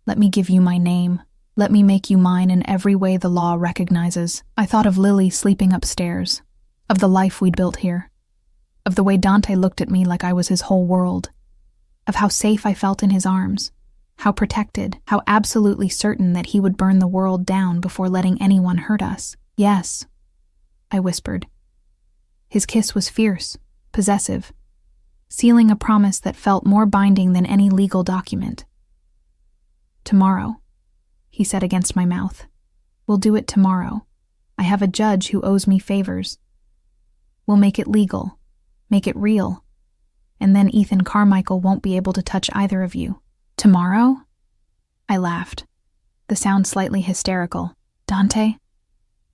Let me give you my name. Let me make you mine in every way the law recognizes." I thought of Lily sleeping upstairs, of the life we'd built here, of the way Dante looked at me like I was his whole world, of how safe I felt in his arms, how protected, how absolutely certain that he would burn the world down before letting anyone hurt us. "Yes," I whispered. His kiss was fierce, possessive, sealing a promise that felt more binding than any legal document. "Tomorrow," he said against my mouth. "We'll do it tomorrow. I have a judge who owes me favors. We'll make it legal, make it real, and then Ethan Carmichael won't be able to touch either of you." "Tomorrow?" I laughed, the sound slightly hysterical. "Dante,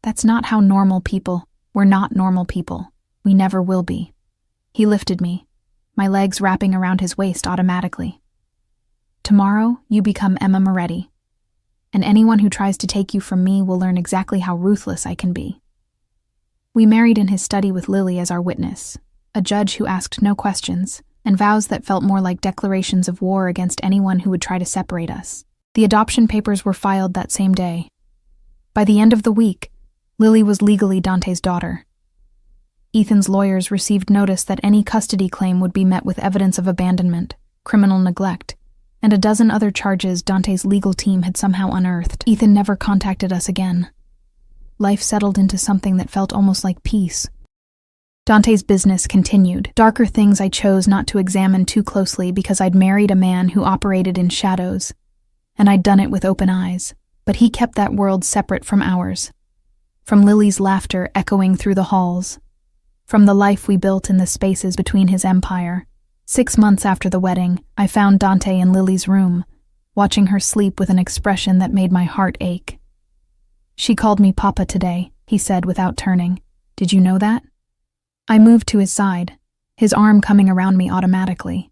that's not how normal people. We're not normal people. We never will be." He lifted me, my legs wrapping around his waist automatically. Tomorrow, you become Emma Moretti, and anyone who tries to take you from me will learn exactly how ruthless I can be. We married in his study with Lily as our witness, a judge who asked no questions, and vows that felt more like declarations of war against anyone who would try to separate us. The adoption papers were filed that same day. By the end of the week, Lily was legally Dante's daughter. Ethan's lawyers received notice that any custody claim would be met with evidence of abandonment, criminal neglect, and a dozen other charges Dante's legal team had somehow unearthed. Ethan never contacted us again. Life settled into something that felt almost like peace. Dante's business continued. Darker things I chose not to examine too closely because I'd married a man who operated in shadows, and I'd done it with open eyes. But he kept that world separate from ours. From Lily's laughter echoing through the halls. From the life we built in the spaces between his empire. 6 months after the wedding, I found Dante in Lily's room, watching her sleep with an expression that made my heart ache. "She called me Papa today," he said without turning. "Did you know that?" I moved to his side, his arm coming around me automatically.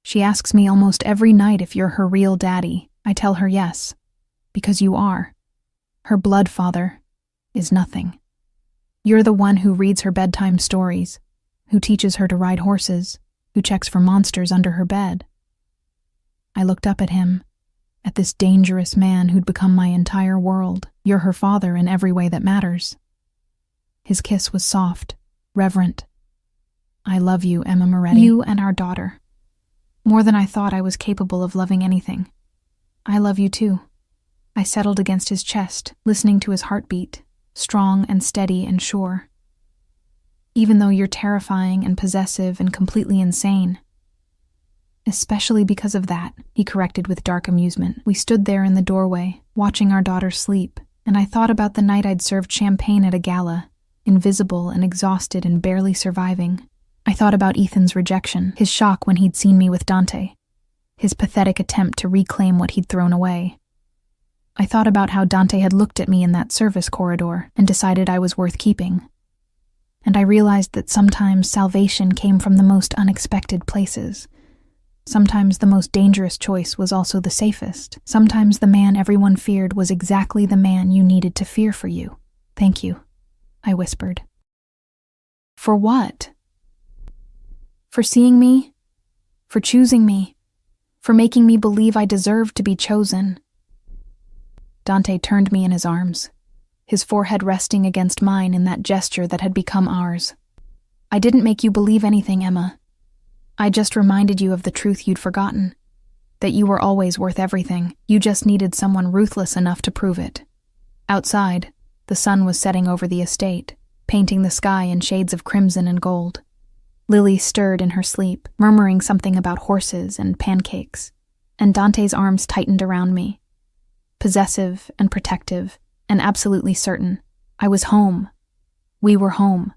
"She asks me almost every night if you're her real daddy." I tell her yes, because you are. Her blood father is nothing. You're the one who reads her bedtime stories, who teaches her to ride horses, who checks for monsters under her bed. I looked up at him, at this dangerous man who'd become my entire world. "You're her father in every way that matters." His kiss was soft, reverent. "I love you, Emma Moretti. You and our daughter. More than I thought I was capable of loving anything. I love you too." I settled against his chest, listening to his heartbeat, strong and steady and sure. "Even though you're terrifying and possessive and completely insane." "Especially because of that," he corrected with dark amusement. We stood there in the doorway, watching our daughter sleep, and I thought about the night I'd served champagne at a gala, invisible and exhausted and barely surviving. I thought about Ethan's rejection, his shock when he'd seen me with Dante, his pathetic attempt to reclaim what he'd thrown away. I thought about how Dante had looked at me in that service corridor and decided I was worth keeping. And I realized that sometimes salvation came from the most unexpected places. Sometimes the most dangerous choice was also the safest. Sometimes the man everyone feared was exactly the man you needed to fear for you. "Thank you," I whispered. "For what?" "For seeing me, for choosing me, for making me believe I deserved to be chosen." Dante turned me in his arms, his forehead resting against mine in that gesture that had become ours. "I didn't make you believe anything, Emma. I just reminded you of the truth you'd forgotten, that you were always worth everything. You just needed someone ruthless enough to prove it." Outside, the sun was setting over the estate, painting the sky in shades of crimson and gold. Lily stirred in her sleep, murmuring something about horses and pancakes, and Dante's arms tightened around me. Possessive and protective, and absolutely certain. I was home. We were home.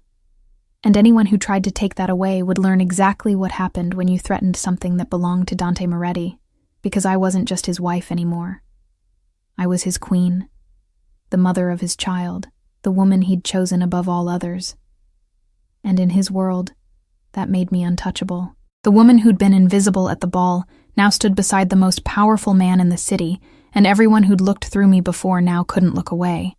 And anyone who tried to take that away would learn exactly what happened when you threatened something that belonged to Dante Moretti, because I wasn't just his wife anymore. I was his queen, the mother of his child, the woman he'd chosen above all others. And in his world, that made me untouchable. The woman who'd been invisible at the ball now stood beside the most powerful man in the city, and everyone who'd looked through me before now couldn't look away.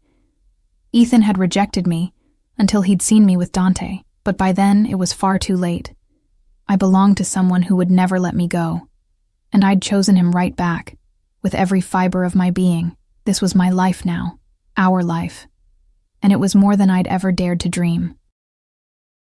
Ethan had rejected me until he'd seen me with Dante, but by then it was far too late. I belonged to someone who would never let me go, and I'd chosen him right back, with every fiber of my being. This was my life now, our life, and it was more than I'd ever dared to dream.